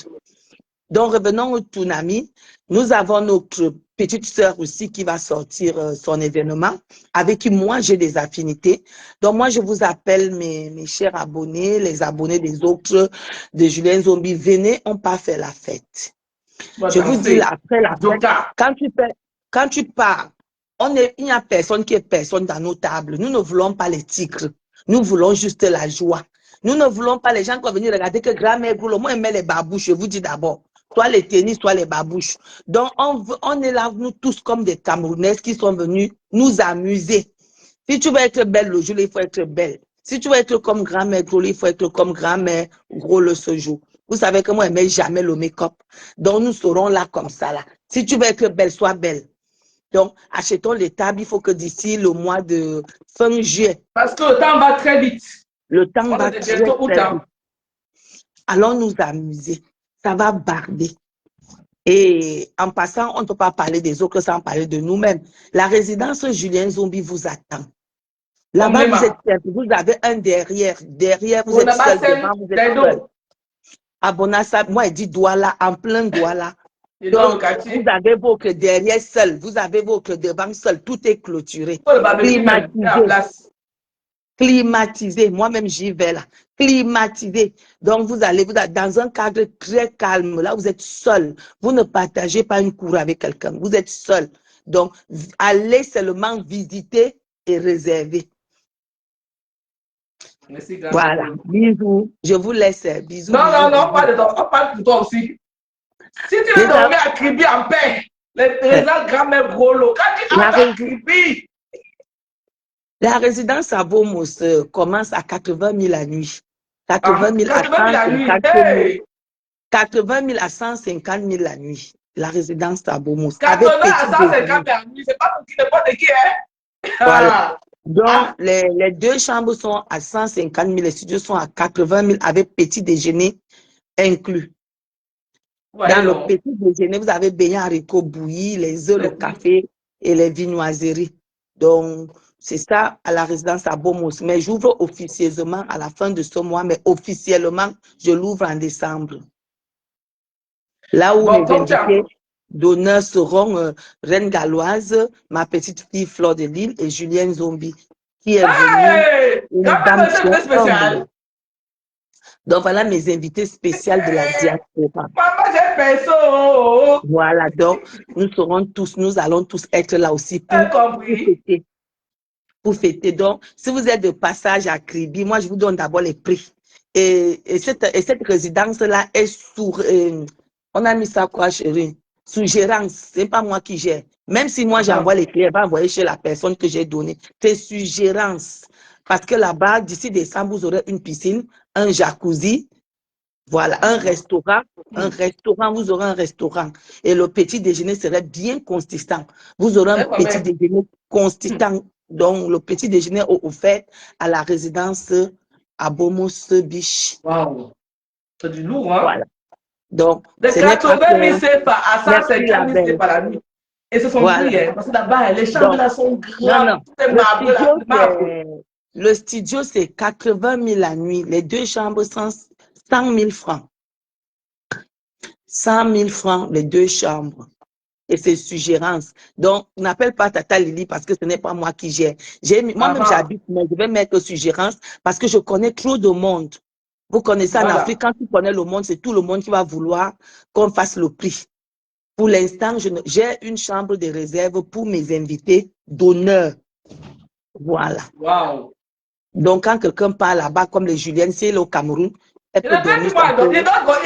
Donc, revenons au Toonami. Nous avons notre petite sœur aussi qui va sortir son événement, avec qui moi, j'ai des affinités. Donc, moi, je vous appelle mes chers abonnés, les abonnés des autres, de Julien Zombie. Venez, on part faire la fête. Je vous dis, après la fête, quand tu pars, il n'y a personne qui est personne dans nos tables. Nous ne voulons pas les tigres. Nous voulons juste la joie. Nous ne voulons pas les gens qui vont venir regarder que grand-mère Goulo. Moi, elle met les babouches. Je vous dis d'abord, soit les tennis, soit les babouches. Donc, on est là, nous tous, comme des Camerounaises qui sont venus nous amuser. Si tu veux être belle le jour, il faut être belle. Si tu veux être comme grand-mère Goulo, il faut être comme grand-mère Goulo ce jour. Vous savez que moi, je ne mets jamais le make-up. Donc, nous serons là comme ça. Là. Si tu veux être belle, sois belle. Donc, achetons les tables. Il faut que d'ici le mois de fin juillet. Parce que le temps va très vite. Le temps va très, très vite. Allons nous amuser. Ça va barder. Et en passant, on ne peut pas parler des autres sans parler de nous-mêmes. La résidence Julien Zombie vous attend. Là-bas, vous êtes seul. Vous avez un derrière. Derrière, vous êtes seul. Devant, vous êtes seul. À Bonassa, moi, je dis Douala, en plein Douala. Donc, vous avez votre derrière seul, vous avez votre devant seul, tout est clôturé. Climatisé. Climatisé. Moi-même, j'y vais là. Climatisé. Donc, vous allez dans un cadre très calme. Là, vous êtes seul. Vous ne partagez pas une cour avec quelqu'un. Vous êtes seul. Donc, allez seulement visiter et réserver. Merci, voilà. Bisous. Je vous laisse. Bisous. Non, bisous, non, non, bisous. on parle pour toi aussi. Si tu veux dormir à Kribi en paix, les résidents grand-mère Golo, quand tu entres à Kribi. La résidence à Bomos commence à 80 000 la nuit. 80 000 à 150 000. 80 000 à 150 000 la nuit. La résidence à Bomos. 80 à 150 000 la nuit, c'est pas pour qui n'importe qui, hein? Voilà. Donc, les deux chambres sont à 150 000, les studios sont à 80 000 avec petit déjeuner inclus. Dans le petit déjeuner, vous avez beignet haricots bouillis, les œufs, le café et les viennoiseries. Donc, c'est ça à la résidence à Bomos. Mais j'ouvre officieusement à la fin de ce mois, mais officiellement, je l'ouvre en décembre. Là où mes invités d'honneur seront Reine Galloise, ma petite fille Fleur de Lille et Julienne Zombie, qui est venue. Une dame spéciale. Donc voilà mes invités spéciales de la diaspora. Maman, j'ai perso. Voilà, donc nous allons tous être là aussi pour fêter. Pour fêter. Donc, si vous êtes de passage à Kribi, moi je vous donne d'abord les prix. Et cette résidence-là est sous, on a mis ça quoi chérie? Sous gérance, c'est pas moi qui gère. Même si moi j'envoie les clés, elle va envoyer chez la personne que j'ai donnée. C'est sous gérance. Parce que là-bas, d'ici décembre, vous aurez une piscine, un jacuzzi, voilà, un restaurant, vous aurez un restaurant. Et le petit déjeuner serait bien consistant. Vous aurez un petit déjeuner consistant. Donc, le petit déjeuner offert à la résidence à Bomos Biche. Waouh, c'est du lourd, hein? Voilà. Donc, de 80 000 CFA à 150 000 CFA la nuit. Et ce sont prix, parce que là-bas, les chambres là sont grandes. Le studio, c'est 80 000 la nuit. Les deux chambres sont 100 000 francs. 100 000 francs, les deux chambres. Et c'est suggérance. Donc, n'appelle pas Tata Lily parce que ce n'est pas moi qui gère. Moi-même, j'habite, mais je vais mettre suggérance parce que je connais trop de monde. Vous connaissez en Afrique, quand tu connais le monde, c'est tout le monde qui va vouloir qu'on fasse le prix. Pour l'instant, j'ai une chambre de réserve pour mes invités d'honneur. Voilà. Wow. Donc, quand quelqu'un part là-bas, comme les Juliennes, si elle est au Cameroun, elle Il peut a pas dormir dit moi, sur un peu. il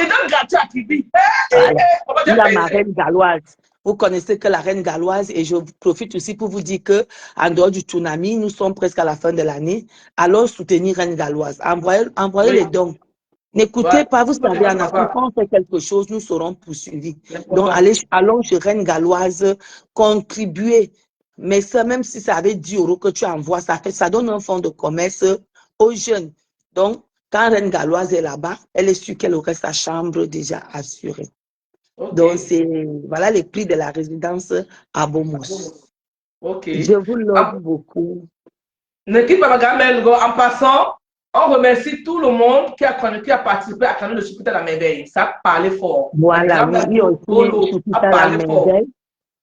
donne gratuit à Kibi. Voilà. Comment Il y a j'ai ma fait? reine galloise. Vous connaissez que la reine galloise et je profite aussi pour vous dire que en dehors du Toonami, nous sommes presque à la fin de l'année. Alors soutenir reine galloise. Envoyez Oui. les dons. N'écoutez Voilà. pas, vous Tout le savez, en monde Afrique, papa. quand on fait quelque chose, nous serons poursuivis. C'est Donc, important. allons chez reine galloise, contribuer. Mais ça, même si ça avait 10 € que tu envoies, ça donne un fonds de commerce aux jeunes. Donc, quand reine galloise est là-bas, elle est sûre qu'elle aurait sa chambre déjà assurée. Ok. Donc, voilà les prix de la résidence à Bomos. Ok. Je vous love En, beaucoup. ne quitte pas ma gamelle, en passant, on remercie tout le monde qui a participé à Canal de Chupita la merveille. Ça a parlé fort. La Voilà, oui, il y a grand-mère aussi a Chupita la parlé fort. merveille.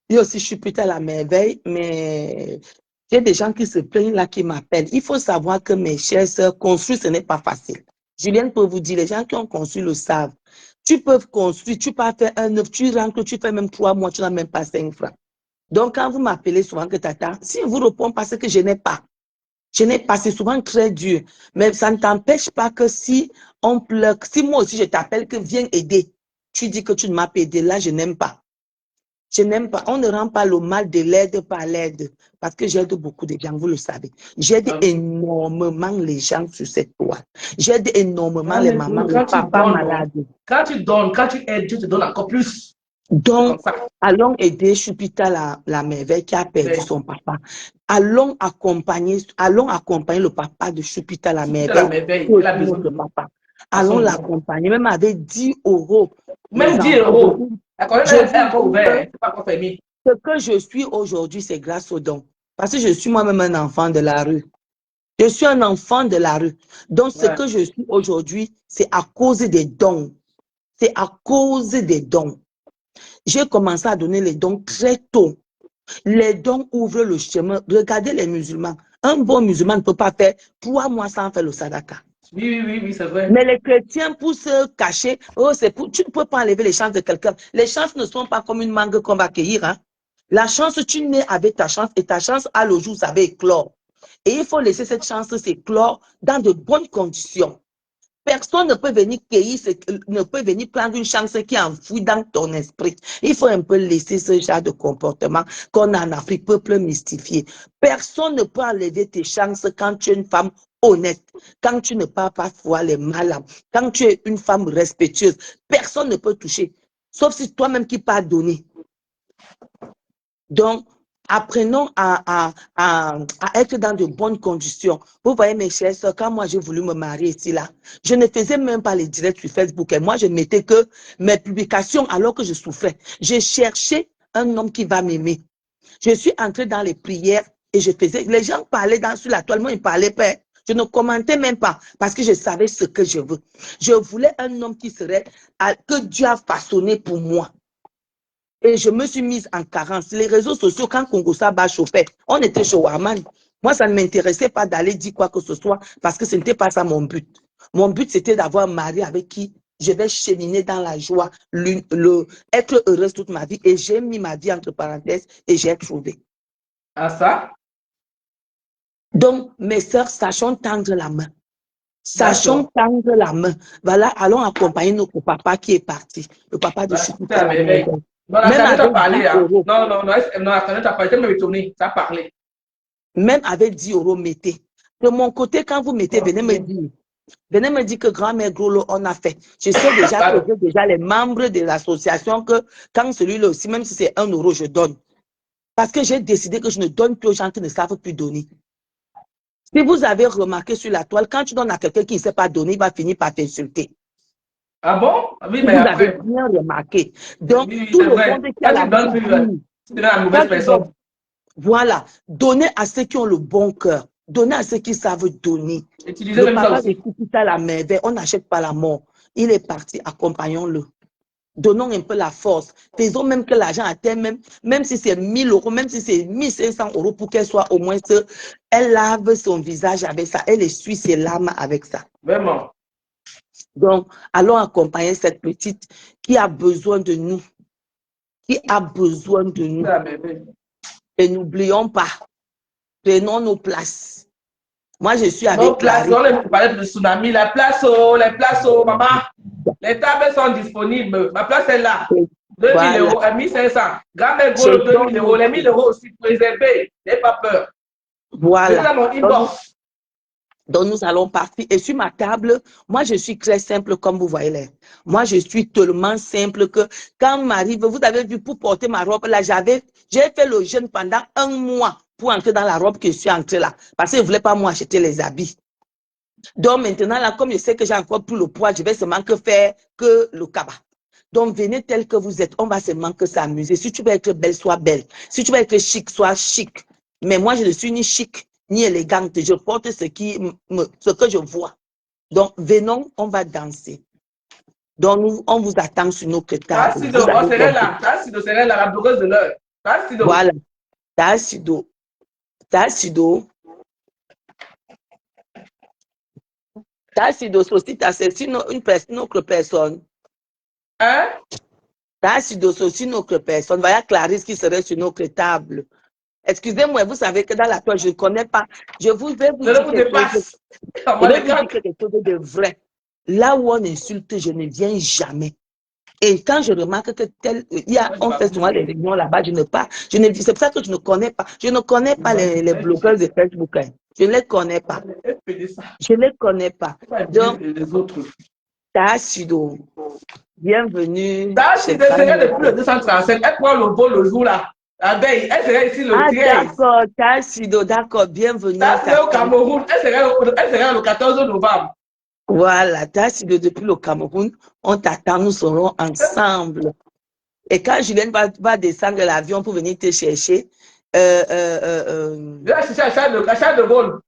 Il y a aussi Chupita la merveille, mais il y a des gens qui se plaignent là, qui m'appellent. Il faut savoir que mes chers sœurs, construire, ce n'est pas facile. Julienne peut vous dire, les gens qui ont construit le savent. Tu peux construire, tu peux faire un œuf, tu rentres, tu fais même 3 mois, tu n'as même pas 5 francs. Donc, quand vous m'appelez souvent que tata, si je vous réponds parce que je n'ai pas, c'est souvent très dur. Mais ça ne t'empêche pas que si on pleure, si moi aussi je t'appelle que viens aider, tu dis que tu ne m'as pas aidé, là je n'aime pas. Je n'aime pas. On ne rend pas le mal de l'aide par l'aide. Parce que j'aide beaucoup de gens, vous le savez. J'aide énormément les gens sur cette toile. J'aide énormément les mamans, les papas malades. Quand tu donnes, quand tu aides, Dieu te donne encore plus. Donc, allons aider Chupita la merveille qui a perdu son papa. Allons accompagner le papa de Chupita la merveille. Elle a besoin de papa. Allons l'accompagner, même avec 10 €. Même 10 €. Ce que je suis aujourd'hui, c'est grâce aux dons. Parce que je suis moi-même un enfant de la rue. Je suis un enfant de la rue. Donc, ce que je suis aujourd'hui, c'est à cause des dons. C'est à cause des dons. J'ai commencé à donner les dons très tôt. Les dons ouvrent le chemin. Regardez les musulmans. Un bon musulman ne peut pas faire 3 mois sans faire le sadaka. Oui, c'est vrai. Mais les chrétiens, pour se cacher, tu ne peux pas enlever les chances de quelqu'un. Les chances ne sont pas comme une mangue qu'on va cueillir. Hein. La chance, tu nais avec ta chance et ta chance, à le jour, ça va éclore. Et il faut laisser cette chance s'éclore dans de bonnes conditions. Personne ne peut venir cueillir, ne peut venir prendre une chance qui est enfouie dans ton esprit. Il faut un peu laisser ce genre de comportement qu'on a en Afrique, peuple mystifié. Personne ne peut enlever tes chances quand tu es une femme honnête, quand tu ne parles pas froid les malades, quand tu es une femme respectueuse. Personne ne peut toucher, sauf si toi-même qui pas donné. Donc, apprenons à être dans de bonnes conditions. Vous voyez, mes chers soeurs, quand moi j'ai voulu me marier ici, là, je ne faisais même pas les directs sur Facebook. Et moi, je mettais que mes publications alors que je souffrais. J'ai cherché un homme qui va m'aimer. Je suis entrée dans les prières et je faisais. Les gens parlaient sur la toile, moi, ils ne parlaient pas. Je ne commentais même pas parce que je savais ce que je veux. Je voulais un homme qui serait, que Dieu a façonné pour moi. Et je me suis mise en carence. Les réseaux sociaux, quand Congo Saba chauffait, on était chez Warman. Moi, ça ne m'intéressait pas d'aller dire quoi que ce soit parce que ce n'était pas ça mon but. Mon but, c'était d'avoir un mari avec qui je vais cheminer dans la joie, être heureuse toute ma vie. Et j'ai mis ma vie entre parenthèses et j'ai trouvé. Ah ça? Donc, mes sœurs, sachons tendre la main. Sachons tendre la main. Voilà, allons accompagner notre papa qui est parti. Le papa de Chupita la merveille. Non, la Canette a parlé. Non, la Canette a parlé. Elle m'a étonné. Ça a parlé. Même avec 10 € mettez. De mon côté, quand vous mettez, venez me dire. Venez me dire que grand-mère Grolo, on a fait. Je sais déjà que j'ai déjà les membres de l'association que quand celui-là aussi, même si c'est 1 €, je donne. Parce que j'ai décidé que je ne donne plus aux gens qui ne savent plus donner. Si vous avez remarqué sur la toile, quand tu donnes à quelqu'un qui ne sait pas donner, il va finir par t'insulter. Ah bon? Oui, mais vous avez bien remarqué. Donc, oui, tout le monde qui a la bonne mauvaise personne. Voilà. Donnez à ceux qui ont le bon cœur. Donnez à ceux qui savent donner. Utilisez le même papa ça aussi. de Chupita la merveille, on n'achète pas la mort. Il est parti, accompagnons-le. Donnons un peu la force. Faisons même que l'argent atteigne, même si c'est 1 000 €, même si c'est 1 500 € pour qu'elle soit au moins, elle lave son visage avec ça, elle essuie ses larmes avec ça. Vraiment. Donc, allons accompagner cette petite qui a besoin de nous. qui a besoin de nous. La bébé. Et n'oublions pas, prenons nos places. Moi, je suis Nos avec places, Clarisse. on parlait de tsunami. Les places, maman. Les tables sont disponibles. Ma place est là. 2 000 Voilà. euros à 1 500. Grand-mère Golo, 2 000 euros. Les 1 000 euros aussi préservés. N'ayez pas peur. Voilà. C'est mon inbox. Donc, nous allons partir. Et sur ma table, moi, je suis très simple, comme vous voyez là. Moi, je suis tellement simple que quand m'arrive, vous avez vu, pour porter ma robe, là, j'ai fait le jeûne pendant 1 mois pour entrer dans la robe que je suis entrée là. Parce que je ne voulais pas m'acheter les habits. Donc, maintenant, là, comme je sais que j'ai encore plus le poids, je vais seulement que faire que le kaba. Donc, venez tel que vous êtes. On va seulement que s'amuser. Si tu veux être belle, sois belle. Si tu veux être chic, sois chic. Mais moi, je ne suis ni chic, ni élégante. Je porte ce que je vois. Donc, venons, on va danser. Donc, nous, on vous attend sur notre table. Tassido, on serait là. Tassido serait là, la blogueuse de l'heure. Tassido. Voilà. Tassido. Tassido. Tassido, c'est aussi une autre personne. Hein? Tassido, c'est aussi une autre personne. Voilà Clarisse qui serait sur notre table. Excusez-moi, vous savez que dans la toile, je ne connais pas. Je vais vous dire quelque chose de vrai. Là où on insulte, je ne viens jamais. Et quand je remarque que on fait souvent des réunions là-bas, c'est pour ça que je ne connais pas. Je ne connais pas les blogueurs de Facebook. Hein. Je ne les connais pas. Je ne les connais pas. Donc, Tassido, bienvenue. Tassido serait depuis le 235. Elle prend le vol le jour là. La veille, elle serait ici le 13. D'accord, Tassido, d'accord, bienvenue. Tassido au Cameroun, elle serait le 14 novembre. Voilà, Tassido depuis le Cameroun, on t'attend, nous serons ensemble. Et quand Julien va descendre l'avion pour venir te chercher, Là, c'est achat de vol.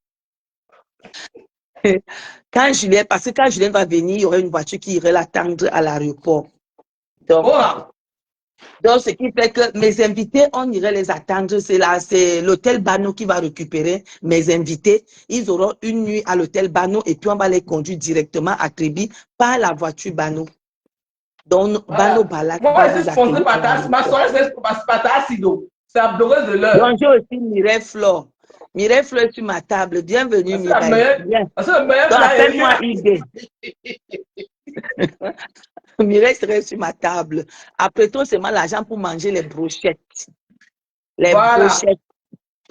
Parce que quand Julien va venir, il y aurait une voiture qui irait l'attendre à l'aéroport. Donc, ce qui fait que mes invités, on irait les attendre. C'est l'hôtel Bano qui va récupérer mes invités. Ils auront une nuit à l'hôtel Bano et puis on va les conduire directement à Kribi par la voiture Bano. Donc, voilà. Bano Balak. Moi, je suis sponsor par ma soirée, c'est par Tassido. C'est la blogueuse de l'heure. Bonjour aussi Mireille Flore. Mireille Flore est sur ma table. Bienvenue, Mireille. C'est le meilleur plat. Appelle-moi Idée. Mireille serait sur ma table. Après tout, c'est l'argent pour manger les brochettes. Les brochettes.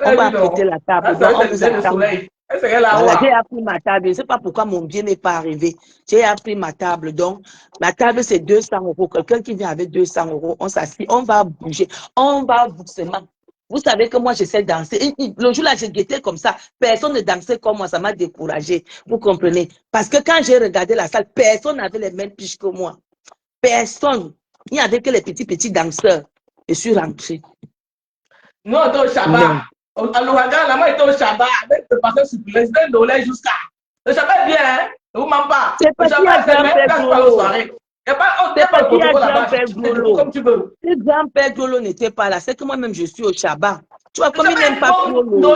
On va prêter la table. Donc, on vous attend. Voilà, j'ai appris ma table. Je ne sais pas pourquoi mon bien n'est pas arrivé. J'ai appris ma table. Donc, ma table, c'est 200 euros. Quelqu'un qui vient avec 200 euros, on s'assied, on va bouger. On va doucement. Vous savez que moi, j'essaie de danser. Le jour-là, j'ai guetté comme ça. Personne ne dansait comme moi. Ça m'a découragé. Vous comprenez? Parce que quand j'ai regardé la salle, personne n'avait les mêmes piches que moi. Personne. Il n'y avait que les petits danseurs. Je suis rentrée. Non, on est au Shabbat. À l'Ouragan, là, moi, j'étais au Shabbat. Avec le pasteur supplice, d'un dollar jusqu'à. Le Shabbat est bien, hein? Ne vous ment pas. Le Shabbat, c'est même place pour la soirée. Il n'y a pas de protocole là-bas. Comme tu veux. Si grand-père Golo n'était pas là, c'est que moi-même, je suis au Shabbat. Tu vois, comme il n'aime pas Golo.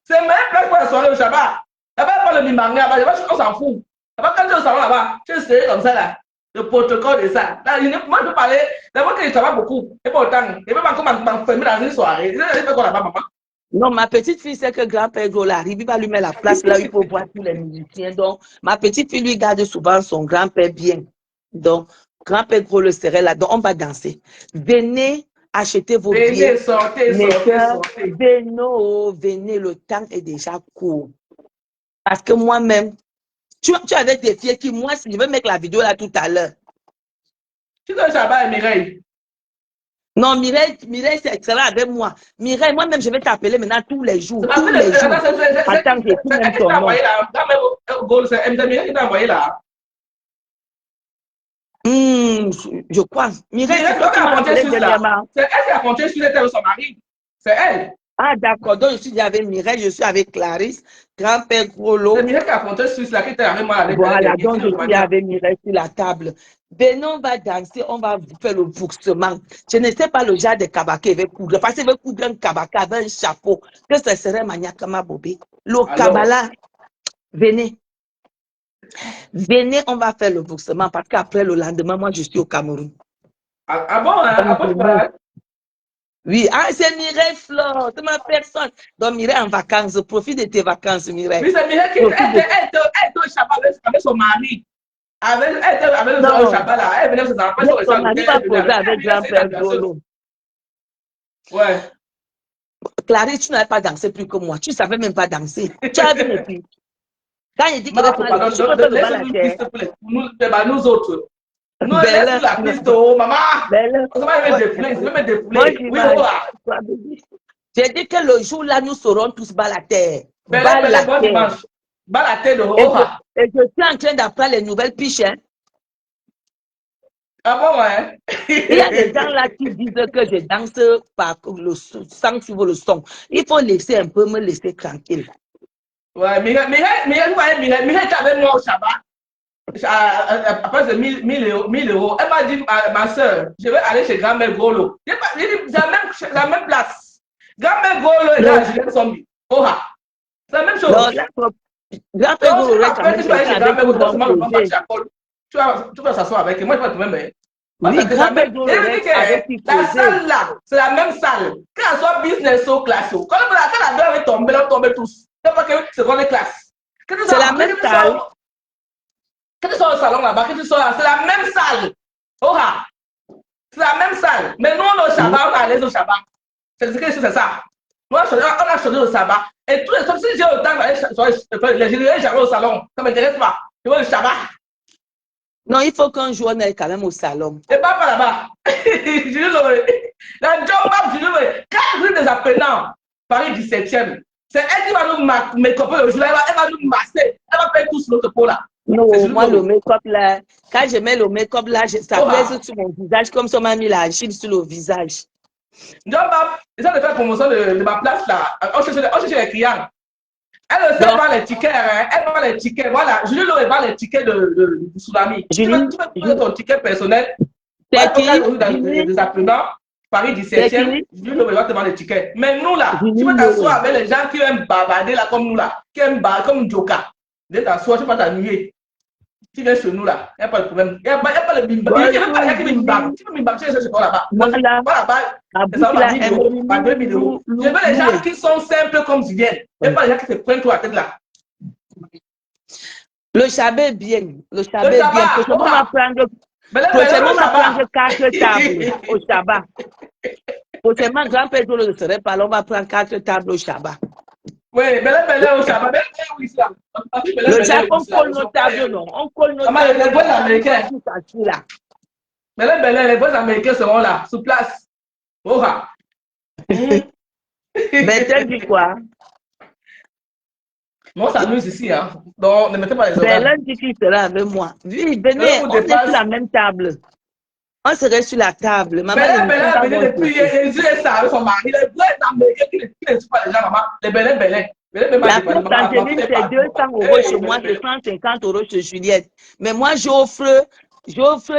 C'est même place pour la soirée au Shabbat. Là-bas, il n'y a pas le mimanga là-bas. On s'en fout. Là-bas, quand tu es au salon là-bas, tu es serré comme ça là. Le protocole de ça. Là, moi, je peux parler. D'abord, que ça va beaucoup. Et pas autant. Et même encore m'enfermer dans une soirée. Il fait quoi là-bas, maman? Non, ma petite fille sait que grand-père Golo arrive, il va lui mettre la place là où il faut voir tous les musiciens. Donc, ma petite fille lui garde souvent son grand-père bien. Donc, grand-père Golo serait là. Donc, on va danser. Venez acheter vos billets. Sortez. Venez, le temps est déjà court. Parce que moi-même, tu avais des filles qui, moi, si je veux mettre la vidéo là tout à l'heure. Tu dois Shabbat, Mireille. Non, Mireille, c'est excellent avec moi. Mireille, moi-même, je vais t'appeler maintenant tous les jours. Tous les jours. Attends, j'ai tout même ton nom. Elle t'a envoyé là. Je crois. Mireille, c'est toi qui m'as appelé dernièrement. C'est elle qui a compté sur les terres de son mari. C'est elle. Ah, d'accord. Donc, je suis avec Mireille, je suis avec Clarisse, grand-père Grolo. C'est Mireille qui a compté sur la qui était avec moi. Voilà, donc je suis avec Mireille sur la table. Ben, on va danser, on va faire le boursement. Je ne sais pas le genre de kabaka avec coudre. Parce qu'il veut coudre un kabaka avec un chapeau. Que ce serait Maniakama Bobé. Le kabala, venez. Venez, on va faire le boursement parce qu'après le lendemain, moi, je suis au Cameroun. Ah bon, hein? Ah bon, hein? Oui, ah, c'est Mireille Flore, c'est ma personne. Donc, Mireille en vacances, profite de tes vacances, Mireille. Oui, c'est Mireille qui était au Shabbat avec son mari. Elle était avec le Shabbat là. Elle venait ses enfants sur le Son mari va Shabbat. poser avec grand-père Golo. Ouais. Clarisse, tu n'avais pas dansé plus que moi. Tu ne savais même pas danser. Tu as vu mes filles. Quand il dit qu'il va prendre le... Tu peux faire le bal à terre. Nous autres. Nous, Belle. laisse la piste, oh, maman. Belle. On va mettre des poulets. Moi, Oui, oh là. j'ai dit que le jour là, nous serons tous bal à terre. Belle, bon dimanche. Bal à terre de Oha. Et je suis en train d'apprendre les nouvelles piches. Hein. Ah bon, ouais. Il y a des gens là qui disent que je danse par le son, sans suivre le son. Il faut laisser un peu, me laisser tranquille. Ouais, Mireille, tu avais moi au Shabbat. Après c'est 1000 euros. Elle m'a dit, ma soeur, je vais aller chez grand-mère Golo. J'ai dit, la même place. Grand-mère Golo et là, Juliette Sombi. Oha. C'est la même chose. Grand-père Golo, tu vas s'asseoir avec. Moi, je vais te même. Oui, grand-père Golo, la salle là, c'est la même salle. Quand elle soit business ou classe, quand la bière va tomber, on tombe tous. C'est pas que c'est qu'on est classe. C'est la même salle. Quand tu sors au salon là-bas, quand tu sors là, c'est la même salle. Oha! C'est la même salle. Mais nous, on est au Shabbat, on est allé au Shabbat. C'est ça. Moi, on a choisi au Shabbat. Et tous les autres, si j'ai autant d'aller, les jamais au salon. Ça ne m'intéresse pas. Je veux le Shabbat. Non, il faut qu'un jour on aille quand même au salon. Et pas là-bas. La job map, je veux. Quand je des apprenants, Paris 17e, c'est elle qui va nous make-up le jour là, elle va nous masser. Elle va faire tout sur notre peau là. Non, moi, le make-up là, quand je mets le make-up là, ça plaise sur mon visage comme si on m'a mis la gym sur le visage. Job map, ils ont fait promotion de ma place là. On cherche les clients. Elle ne sait pas les tickets, hein. Elle vend les tickets. Voilà, Julie Lo vend les tickets du tsunami. Tu veux prendre ton ticket personnel. C'est qui? Des apprenants, Paris 17e, Julie Lo va te vendre les tickets. Mais nous là, tu veux t'asseoir avec les gens qui aiment bavarder là comme nous là, qui aiment comme Joka. Tu veux t'asseoir, tu vas t'ennuyer. Tu viens chez nous là, il n'y a pas de problème. Il n'y a pas de bimbam. Il n'y a pas de bimbam. Tu veux bimbam, tu es chez toi là-bas. Là-bas, ça va 1000 euros, pas 2000 euros. Je veux les gens qui sont simples comme tu viens. Il n'y a pas les gens qui se prennent toi à tête là. Le Shabbat est bien. Le Shabbat est bien. Prochainement, on va prendre 4 tables au Shabbat. Prochainement, grand-père ne serait pas là, on va prendre 4 tables au Shabbat. Oui, belle au Shabbat. Le Japon, on colle nos tables, non. On colle nos tables. Les bois américains. Les bois américains seront là, sur place. Oha. Mais tu dis quoi? Moi, ça s'amuse ici, hein. Donc, ne mettez pas les oreilles. Belen dit qu'il sera avec moi. Oui, venez, on est sur la même table. On serait sur la table. Maman, Belen, depuis, il dit ça avec son mari. Les bois américains qui ne sont pas les gens, maman. Les Belen. La coupe d'Angeline, c'est 200 euros chez moi, c'est 150 euros chez Juliette. Mais moi, j'offre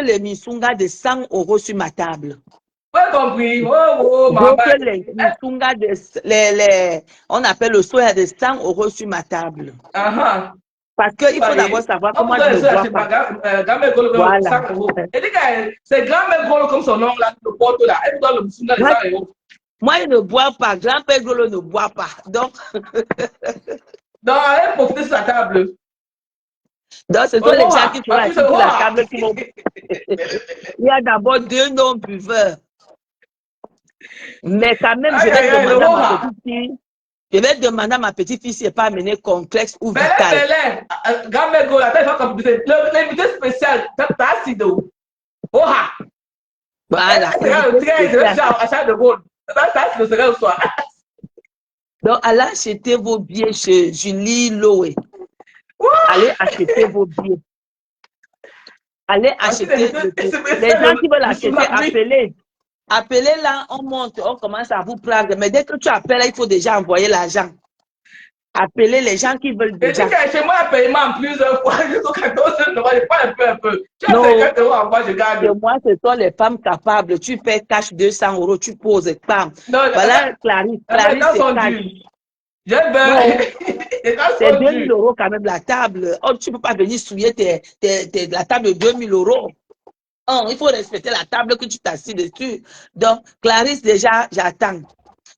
les misunga de 100 euros sur ma table. Oui, compris. J'offre les misunga on appelle le soya de 100 euros sur ma table. Parce qu'il faut d'abord savoir comment je ne vois pas. Voilà. C'est grand-mère Golo comme son nom là, le porte là. Elle doit le misunga de 100 euros. Moi, il ne boit pas. Grand-père Golo ne boit pas. Donc, elle profite de sa table. Donc, ce sont les gens qui sont assis sur la table qui vont. Il y a d'abord 2 non-buveurs. Mais quand même, je vais demander à ma petite fille si elle n'est pas amenée complexe ou vital. Grand-mère Golo, l'invité spécial, t'as Sido. Oha! Voilà. Donc, allez acheter vos billets chez Julie Loé. Allez acheter vos billets. Allez acheter. Les gens qui veulent acheter, appelez. Appelez là, on monte, on commence à vous prendre. Mais dès que tu appelles, il faut déjà envoyer l'argent. Appelez les gens qui veulent déjà. Chez moi, un paiement en plusieurs fois. Jusqu'à 14 euros, je prends un peu. Tu as 50 euros en moi, je gagne. Chez moi, ce sont les femmes capables. Tu paies cash 200 euros, tu poses, bam. Voilà, Clarisse, c'est cash. C'est 2000 euros quand même la table. Oh, tu ne peux pas venir souiller la table de 2000 euros. Oh, il faut respecter la table que tu t'assis dessus. Donc, Clarisse, déjà, j'attends.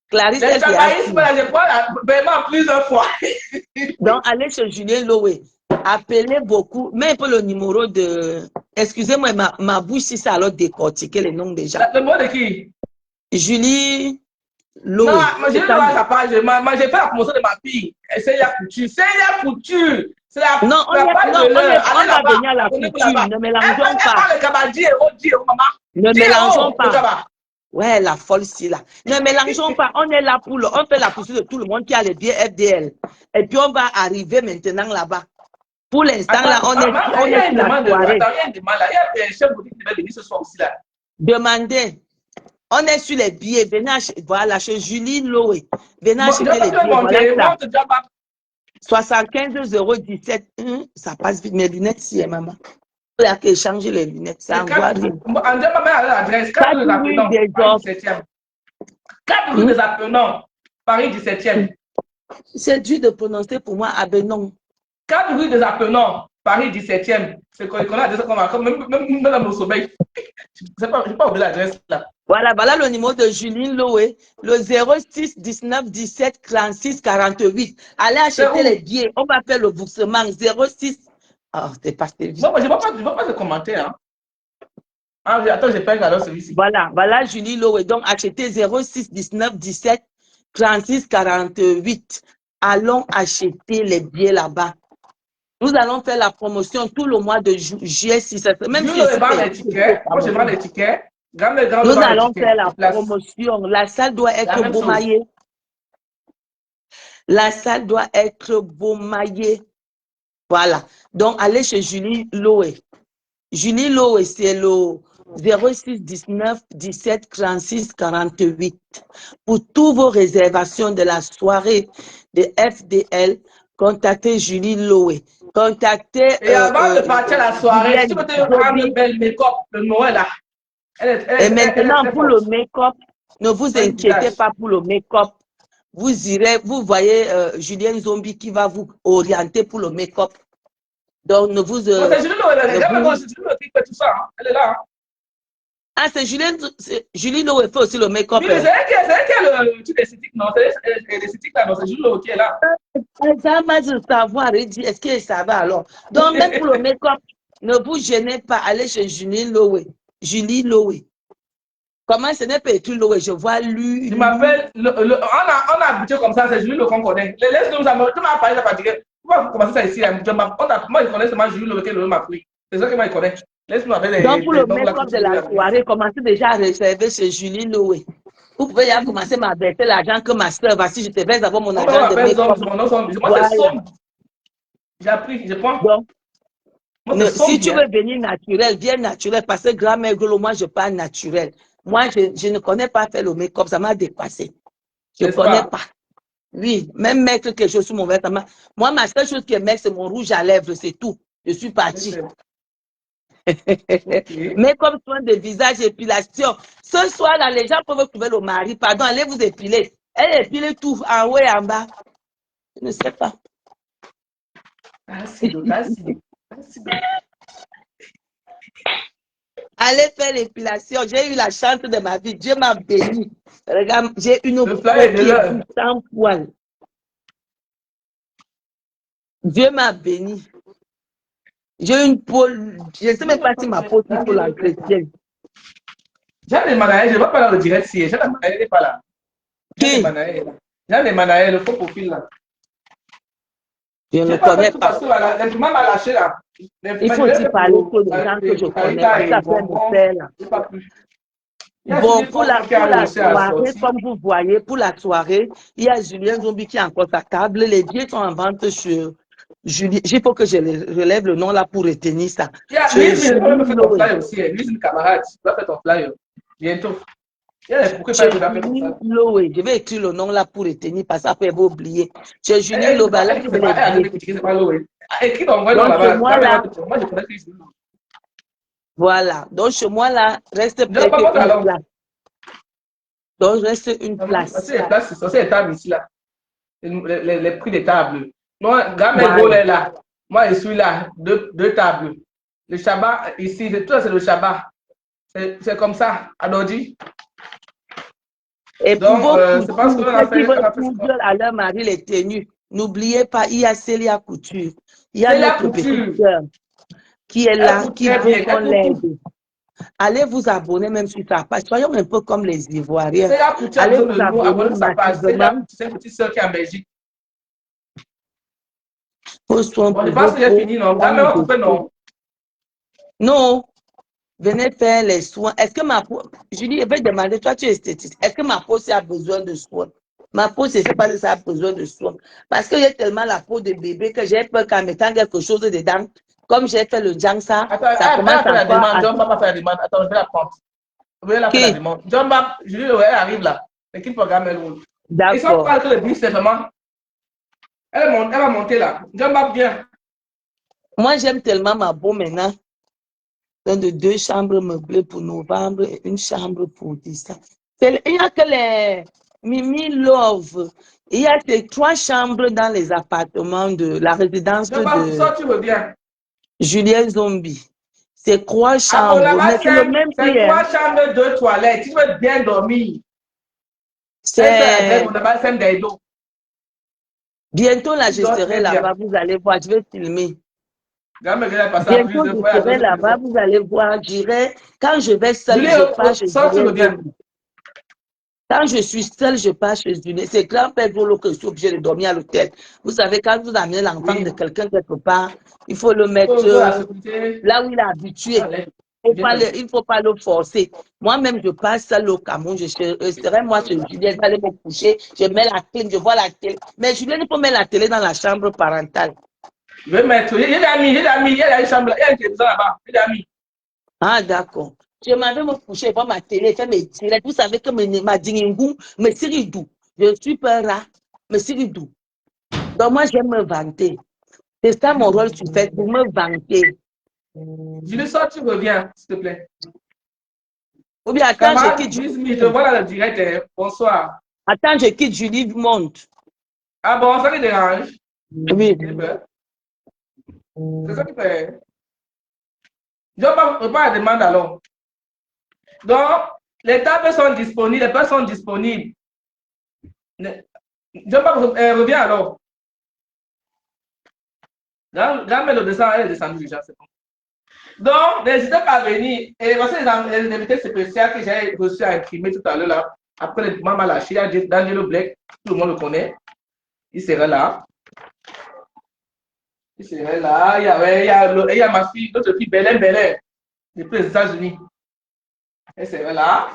Clarisse, Les elle s'est jacaïsmes, assise. là, je crois vraiment plusieurs fois. Donc, allez chez Julien Loé. Appelez beaucoup. Mets un peu le numéro de... Excusez-moi, ma bouche, si ça alors décortiquer les noms des gens. Le mot de qui? Julie Non, Loé. moi, j'ai vu sa page. Moi, j'ai fait la promotion de ma fille. C'est la couture. C'est la couture. C'est la, Non, on, la est, page non, de l'heure. on Allez va là-bas. venir à la Abonnez-vous couture. là-bas. Ne Elle mélangeons pas. parle le cabas. Dieu, maman. Ne Dieu, mélangeons le pas. cabas. Ouais, la folle, si là. Ne mélangeons pas. On est là pour on fait la couture de tout le monde qui a les billets FDL. Et puis, on va arriver maintenant là-bas. Pour l'instant, là, on est sur la soirée. Attends, il y a une demande là. Il y a un chef boutique qui va venir ce soir aussi là. Demandez. On est sur les billets. Venez acheter. Voilà, chez Julie Loé. Venez acheter les billets. Voilà ça. 75,17 €. Ça passe vite. Mes lunettes, si, maman. Il y a qu'à changer les lunettes. Ça envoie rien. En disant, maman a l'adresse. 4 rue des Apprenants, Paris 17e. 4 rue des Apprenants, Paris 17e. C'est dur de prononcer pour moi, Abenon. 4 rue des Apprenants, Paris 17e. C'est qu'on a déjà même dans nos sommeils. Je n'ai pas oublié l'adresse là. Voilà, voilà le numéro de Julie Loé, le 06 19 17 36 48. Allez acheter les billets. On va faire le versement 06. Oh, c'est pas vite. Moi, je ne vois pas de commentaires. Hein. Ah, attends, j'ai pas regardé celui-ci. Voilà, voilà Julie Loé. Donc, achetez 06 19 17 36 48. Allons acheter les billets là-bas. Nous allons faire la promotion tout le mois de juillet. Si ça, même si je vends les tickets. Moi, je vends les tickets. Nous allons faire la promotion. La salle doit être beaumaillée. La salle doit être beaumaillée. Voilà. Donc, allez chez Julie Loé. Julie Loé, c'est le 06 19 17 36 48. Pour toutes vos réservations de la soirée de FDL, contactez Julie Loé. Contactez. Et avant de partir à la soirée, si tu veux te prendre le bel make-up, le Noël là. Et maintenant, pour le make-up, ne vous inquiétez pas pour le make-up. Vous irez, vous voyez Julien Zombie qui va vous orienter pour le make-up. Donc, ne vous... c'est Julie Loé tout ça. Hein. Elle est là. Hein. Ah, c'est Julie Loé fait aussi le make-up. Oui, c'est elle qui a le truc esthétique, non? C'est l'esthétique là, non? C'est Julie Loé qui est là. Ça m'a dit savoir, il dit, est-ce que ça va alors? Donc, même pour le make-up, ne vous gênez pas, allez chez Julie Loé. Julie Loé. Comment ce n'est pas écrit Loé? Je vois lui. Je m'appelle. On a habitué comme ça, c'est Julie Loé qu'on connaît. Laisse-nous, tu m'as parlé de fatigué. Pourquoi vous commencez ça ici? Moi, je connais seulement Julie Loé qui m'a pris. C'est ça que moi, je connais. Laisse-nous avec les. Donc, pour le make-up de la soirée, commencez déjà à réserver chez Julie Loé. Vous pouvez déjà commencer à m'avertir l'argent que ma soeur va, si je te vais avoir mon argent de make-up. Moi, c'est sombre. J'ai appris, je prends. Donc, si tu veux venir naturel, viens naturel, parce que grand maigre, moi, je parle naturel. Moi, je ne connais pas faire le make-up, ça m'a dépassé. Je ne connais pas. Oui, même mettre quelque chose sur mon vêtement. Moi, ma seule chose qui est mettre, c'est mon rouge à lèvres, c'est tout. Je suis partie. Okay. Mais comme soin de visage, épilation. Ce soir, là, les gens peuvent trouver le mari. Pardon, allez vous épiler. Elle épile tout en haut et en bas. Je ne sais pas. Allez faire l'épilation. J'ai eu la chance de ma vie. Dieu m'a béni. Regarde, j'ai une peau qui est sans poil. Dieu m'a béni. J'ai une peau, je ne sais même pas si ma peau est pour la chrétienne. J'ai des manaïs, je ne vais pas dans le direct si. J'ai des manaïs, n'est pas là. J'ai des manaïs, le faux profil là. Je ne connais pas. L'imprimant m'a lâché là. Il faut aussi parler aux gens que je connais. Ça fait mon père là. Bon, pour la soirée, comme vous voyez, pour la soirée, il y a Julien Zombie qui est encore sa table. Les billets sont en vente sur Julie. Il faut que je relève le nom là pour retenir ça. Lise, je vais faire ton flyer aussi. Lise, une camarade, tu vas faire ton flyer. Bientôt. Je vais écrire le nom là pour retenir parce que après vous oublier. C'est Julie Loba là qui veut les écris ton vrai nom là-bas. Moi, je connais Lise. Voilà. Donc, chez moi, là, reste peut-être une place. Donc, reste une place. C'est les tables ici, là. Les prix des tables. Moi, Gamego est là. Moi, je suis là. Deux tables. Le Shabbat, ici, tout ça, c'est le Shabbat. C'est comme ça, Adodi. Et pour Donc, vos c'est parce coutures, qu'on ceux a qui fait veulent ça. coudre à leur mari les tenues, n'oubliez pas, il y a Célia Couture. Il y a C'est la notre petite couture. sœur qui est Elle là, coûte qui très veut bien. qu'on Elle coûte tout. l'aide. Allez vous abonner même sur sa page. Soyons un peu comme les Ivoiriens. C'est la couture a Allez besoin vous de nous abonner abonner sur sa page. massivement. C'est une petite soeur qui est en Belgique. Vos soins Bon, je pour pense vos que j'ai peaux. fini, non? Jamais on coupé, non? Non, venez faire les soins. Est-ce que ma peau, Julie, je vais demander, toi tu es esthétiste, est-ce que ma peau ça a besoin de soins? Ma peau, c'est pas que ça a besoin de soins. Parce que j'ai tellement la peau de bébé que j'ai peur qu'en mettant quelque chose dedans, comme j'ai fait le jangsa, Attends, ça elle commence a fait la encore demande. à... John va pas faire la demande. Attends, je vais la prendre. Je vais la faire la Qui? demande. John va, Julie, elle arrive là. L'équipe programme, elle roule. Ils sont D'accord. pas que le but, c'est vraiment. Elle va monter là. John va bien. Moi, j'aime tellement ma peau maintenant. De 2 chambres meublées pour novembre et une chambre pour décembre. Il n'y a que les Mimi Love. Il y a ces 3 chambres dans les appartements de la résidence John va, de ça, tu reviens. Julien Zombie. C'est 3 Ah bon, chambres, là-bas, mais c'est le même c'est prix. Hein. 3 chambres, 2 toilettes. Tu veux bien dormir. Elle fait la grève, C'est on n'a pas fait des dos. bientôt là, Tu je dors serai très bien. là-bas. Vous allez voir, je vais filmer. Gamme, elle a passé à Bientôt, plusieurs je fois. serai là-bas. Vous allez voir. J'irai. Quand je vais seule, Julie, je pars chez ça, tu Julien reviens. Zombie. Quand je suis seule, je pars chez Julien. C'est grand-père Golo que je suis obligée de dormir à l'hôtel. Vous savez, quand vous amenez l'enfant Oui. de quelqu'un quelque part, il faut le Il mettre faut la sécurité. là où il est habitué. Allez, Il viens là. ne faut pas le forcer. Moi-même, je passe seule au Cameroun. Je serai moi chez Julien. Je vais aller me coucher. Je mets la clim, je vois la télé. Mais Julien, il faut mettre la télé dans la chambre parentale. Je vais mettre. Il y a des amis, il y a une chambre, il y a une télévision là-bas. Il y a des amis. Ah, d'accord. Je m'en vais me coucher, voir ma télé, faire mes directs. Vous savez que ma dingingou, me siridou. Je suis pas là, me siridou. Donc, moi, j'aime me vanter. C'est ça mon rôle, tu fais, pour me vanter. Je le sors, tu reviens, s'il te plaît. Ou bien, attends, je Camarade, quitte 10 Julie. 000, je vois dans le direct. Bonsoir. Attends, je quitte Julie, monte. Ah bon, ça te dérange? Oui. C'est ça qui fait. Je ne vais pas la demande alors. Donc, les tables sont disponibles, les places sont disponibles. Je reviens alors. Gamme le descend, elle est descendue déjà, c'est bon. Donc, n'hésitez pas à venir. Et voici les invités spéciaux que j'ai reçus à imprimer tout à l'heure là. Après le Maman Lâché, D'Angelo Black, tout le monde le connaît. Il serait là. Il serait là. Il y a ma fille, notre fille Belen, depuis les États-Unis. Elle serait là.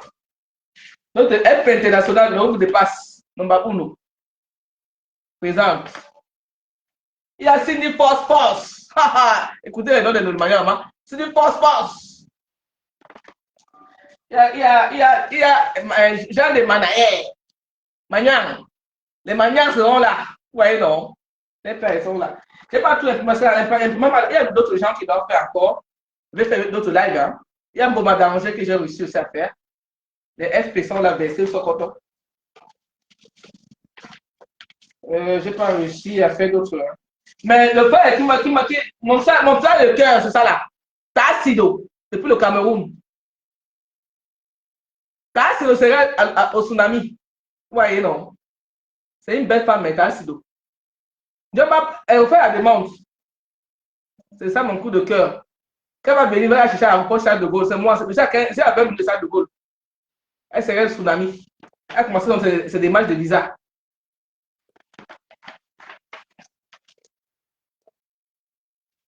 Notre F international, le vous dépasse. Nomba Uno. Présente. Il y a Cindy Force. Écoutez les noms de nos manières. Cindy Force. Il y a Jean de Manaé. Magnang. Les Magnang seront là. Vous voyez, non? Les pères sont là. Je n'ai pas tout l'information. Il y a d'autres gens qui doivent faire encore. Je vais faire d'autres lives. Hein. Il y a un moment d'arranger que j'ai réussi aussi à faire. Les FP sont là, versés, sont contents. Je n'ai pas réussi à faire d'autres. Hein. Mais le fait mon plat de cœur, c'est ça là. Tassido, depuis le Cameroun. Tassido serait au tsunami. Vous voyez, non? C'est une belle femme, mais Tassido. Elle fait la demande. C'est ça mon coup de cœur. Quand elle va venir, elle va chercher encore Charles de Gaulle. C'est moi. C'est elle a fait de Charles de Gaulle. Elle serait le tsunami. Elle a commencé dans ses démarches de visa.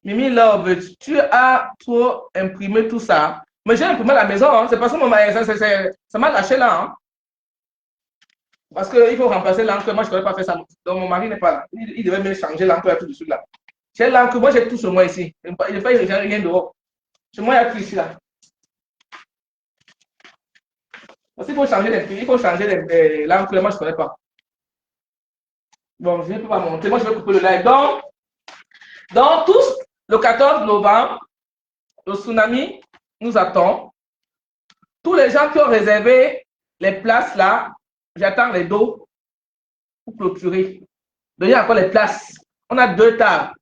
Mimi Love, tu as trop imprimé tout ça. Mais j'ai imprimé à la maison, hein. C'est parce que ça m'a lâché là. Hein. Parce qu'il faut remplacer l'encre. Moi, je ne pourrais pas faire ça. Donc, mon mari n'est pas là. Il devait même changer l'encre tout de suite là. J'ai l'encre. Moi, j'ai tout sur moi ici. Il ne fait rien dehors. Chez moi, il y a tout ici là. Parce qu'il faut changer l'encre. Moi, je ne connais pas. Bon, je ne peux pas monter. Moi, je vais couper le live. Donc tous, le 14 novembre, le tsunami nous attend. Tous les gens qui ont réservé les places là, j'attends les dos pour clôturer. Il y a encore les places. On a 2 tables.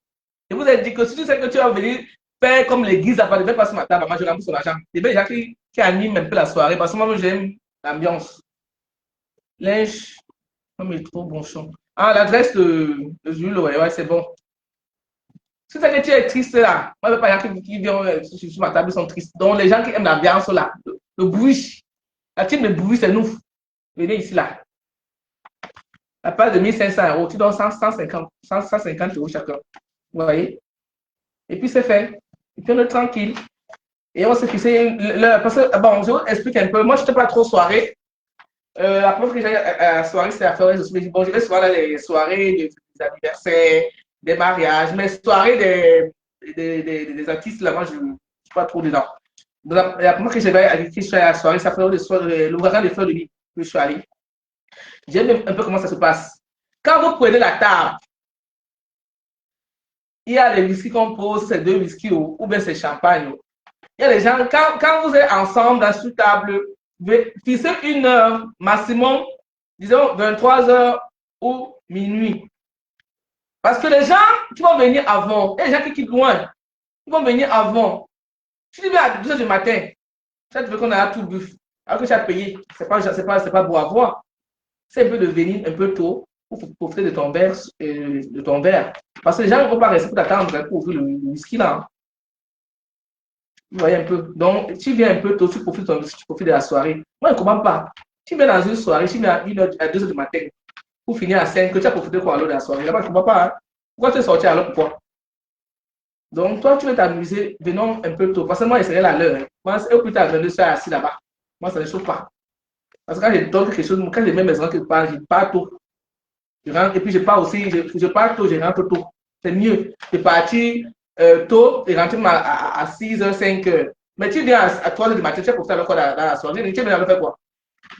Je vous ai dit que si tu sais que tu vas venir faire comme l'église à pas de faire passer ma table, moi je rembourse son argent. C'est bien déjà que qui anime un peu la soirée. Parce que moi, j'aime l'ambiance. Linge, comme il est trop bon chant. Ah, l'adresse de Jules, ouais, c'est bon. Si c'est que tu es triste là, moi, je ne veux pas y avoir qui viennent sur ma table, ils sont tristes. Donc, les gens qui aiment l'ambiance là, le bruit, la team de bruit, c'est nous. Venez ici là. À part de 1500 euros, tu donnes 150 euros chacun. Vous voyez? Et puis c'est fait. Et puis on est tranquille. Et on s'est fixé l'heure. Parce que, bon, je vous explique un peu. Moi, je n'étais pas trop soirée. La première fois que j'ai à la soirée, c'était à Flores. Je me suis dit, bon, je vais souvent dans les soirées des anniversaires, des mariages, mais soirées des artistes, là, moi, je ne suis pas trop dedans. Donc, la première fois que je suis allé à la soirée, c'est après l'ouragan des fleurs de lis que je suis allé. J'aime un peu comment ça se passe. Quand vous prenez la table, il y a les whisky qu'on pose, c'est 2 whisky ou bien c'est champagne. Il y a les gens, quand vous êtes ensemble dans cette table, fixez une heure maximum, disons 23 heures ou minuit. Parce que les gens qui vont venir avant, et les gens qui quittent loin, ils vont venir avant. Si tu viens à 2 heures du matin, ça te veut qu'on a tout bu, alors que tu as payé, c'est pas beau à voir. C'est un peu de venir un peu tôt pour profiter de ton verre. Parce que les gens ne vont pas rester pour t'attendre pour ouvrir le whisky là. Vous voyez un peu. Donc, tu viens un peu tôt, tu profites de la soirée. Moi, je ne comprends pas. Tu viens dans une soirée, tu viens à 1 heure, à 2 heures du matin, pour finir à 5, que tu as profité quoi alors de la soirée. Là-bas, je ne comprends pas. Hein. Pourquoi tu es sorti alors pourquoi? Donc, toi, tu veux t'amuser, venons un peu tôt. Parce que moi, je serai là à l'heure. Hein. Moi, c'est au plus tard, 22 heures assis là-bas. Moi, ça ne chauffe pas. Parce que quand je donne quelque chose, quand je mets mes enfants quelque part, je pars tôt. Je rentre, et puis je pars aussi, je pars tôt, je rentre tôt. C'est mieux de partir tôt et rentrer à 6h, 5h. Mais tu viens à 3h du matin, tu es pour faire quoi dans la soirée, tu viens faire quoi?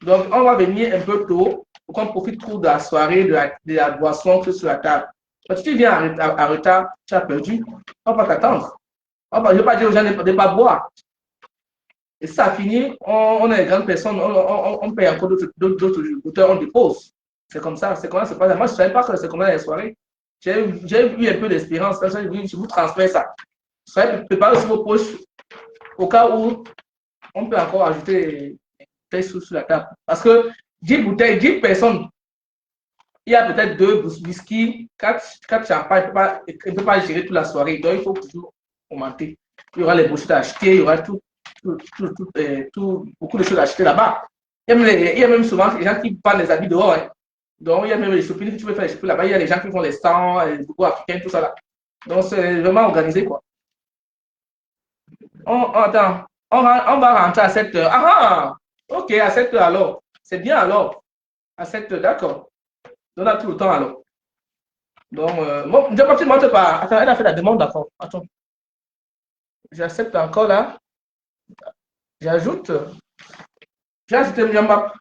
Donc, on va venir un peu tôt pour qu'on profite trop de la soirée, de la boisson que sur la table. Parce que tu viens en retard, tu as perdu. On va t'attendre. Je ne veux pas dire aux gens de ne pas boire. Et ça a fini, on est des grandes personnes, on paye encore d'autres auteurs, on dépose. C'est comme ça, c'est comment ça se passe. Moi, je ne savais pas que c'est comme ça les soirées. J'ai eu un peu d'expérience, je vous transmets ça. Soyez préparez aussi vos poches au cas où on peut encore ajouter des sous sur la table. Parce que 10 bouteilles, 10 personnes, il y a peut-être 2 whisky, 4 champagnes, il ne peut pas gérer toute la soirée. Donc, il faut toujours augmenter. Il y aura les brochettes à acheter, il y aura beaucoup de choses à acheter là-bas. Il y a même souvent les gens qui vendent les habits dehors. Hein. Donc, il y a même les shopping, si tu veux faire les shopping là-bas, il y a les gens qui font les stands, les boucos africains, tout ça là. Donc, c'est vraiment organisé, quoi. Attends, on va rentrer à 7 heures. Ah, ok, à 7 heures alors. C'est bien alors. À 7 heures, d'accord. On a tout le temps alors. Donc, bon, je ne montre pas. Attends, elle a fait la demande, d'accord. Attends. J'accepte encore là. J'ajoute. J'ai ajouté Miyamba.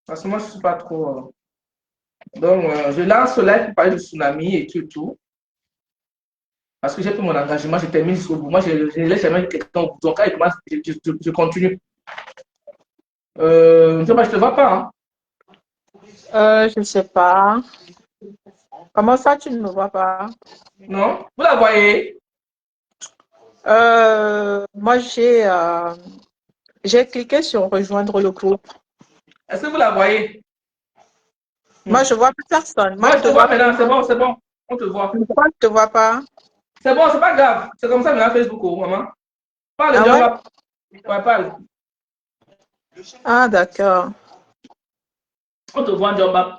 Parce que moi, je ne suis pas trop. Donc, je lance le live pour parler de tsunami et tout. Parce que j'ai pris mon engagement, je termine jusqu'au bout. Moi, je ne laisse jamais quelqu'un au bout. Donc, quand il commence, je continue. Je ne te vois pas. Hein? Je ne sais pas. Comment ça, tu ne me vois pas? Non? Vous la voyez? Moi, j'ai cliqué sur rejoindre le groupe. Est-ce que vous la voyez? Moi, je ne vois plus personne. Moi, je te vois maintenant. C'est bon, c'est bon. On te voit. Pourquoi je ne te vois pas? C'est bon, c'est pas grave. C'est comme ça maintenant Facebook, maman. Parle, Ah ouais, parle. Ah, d'accord. On te voit, Jamba.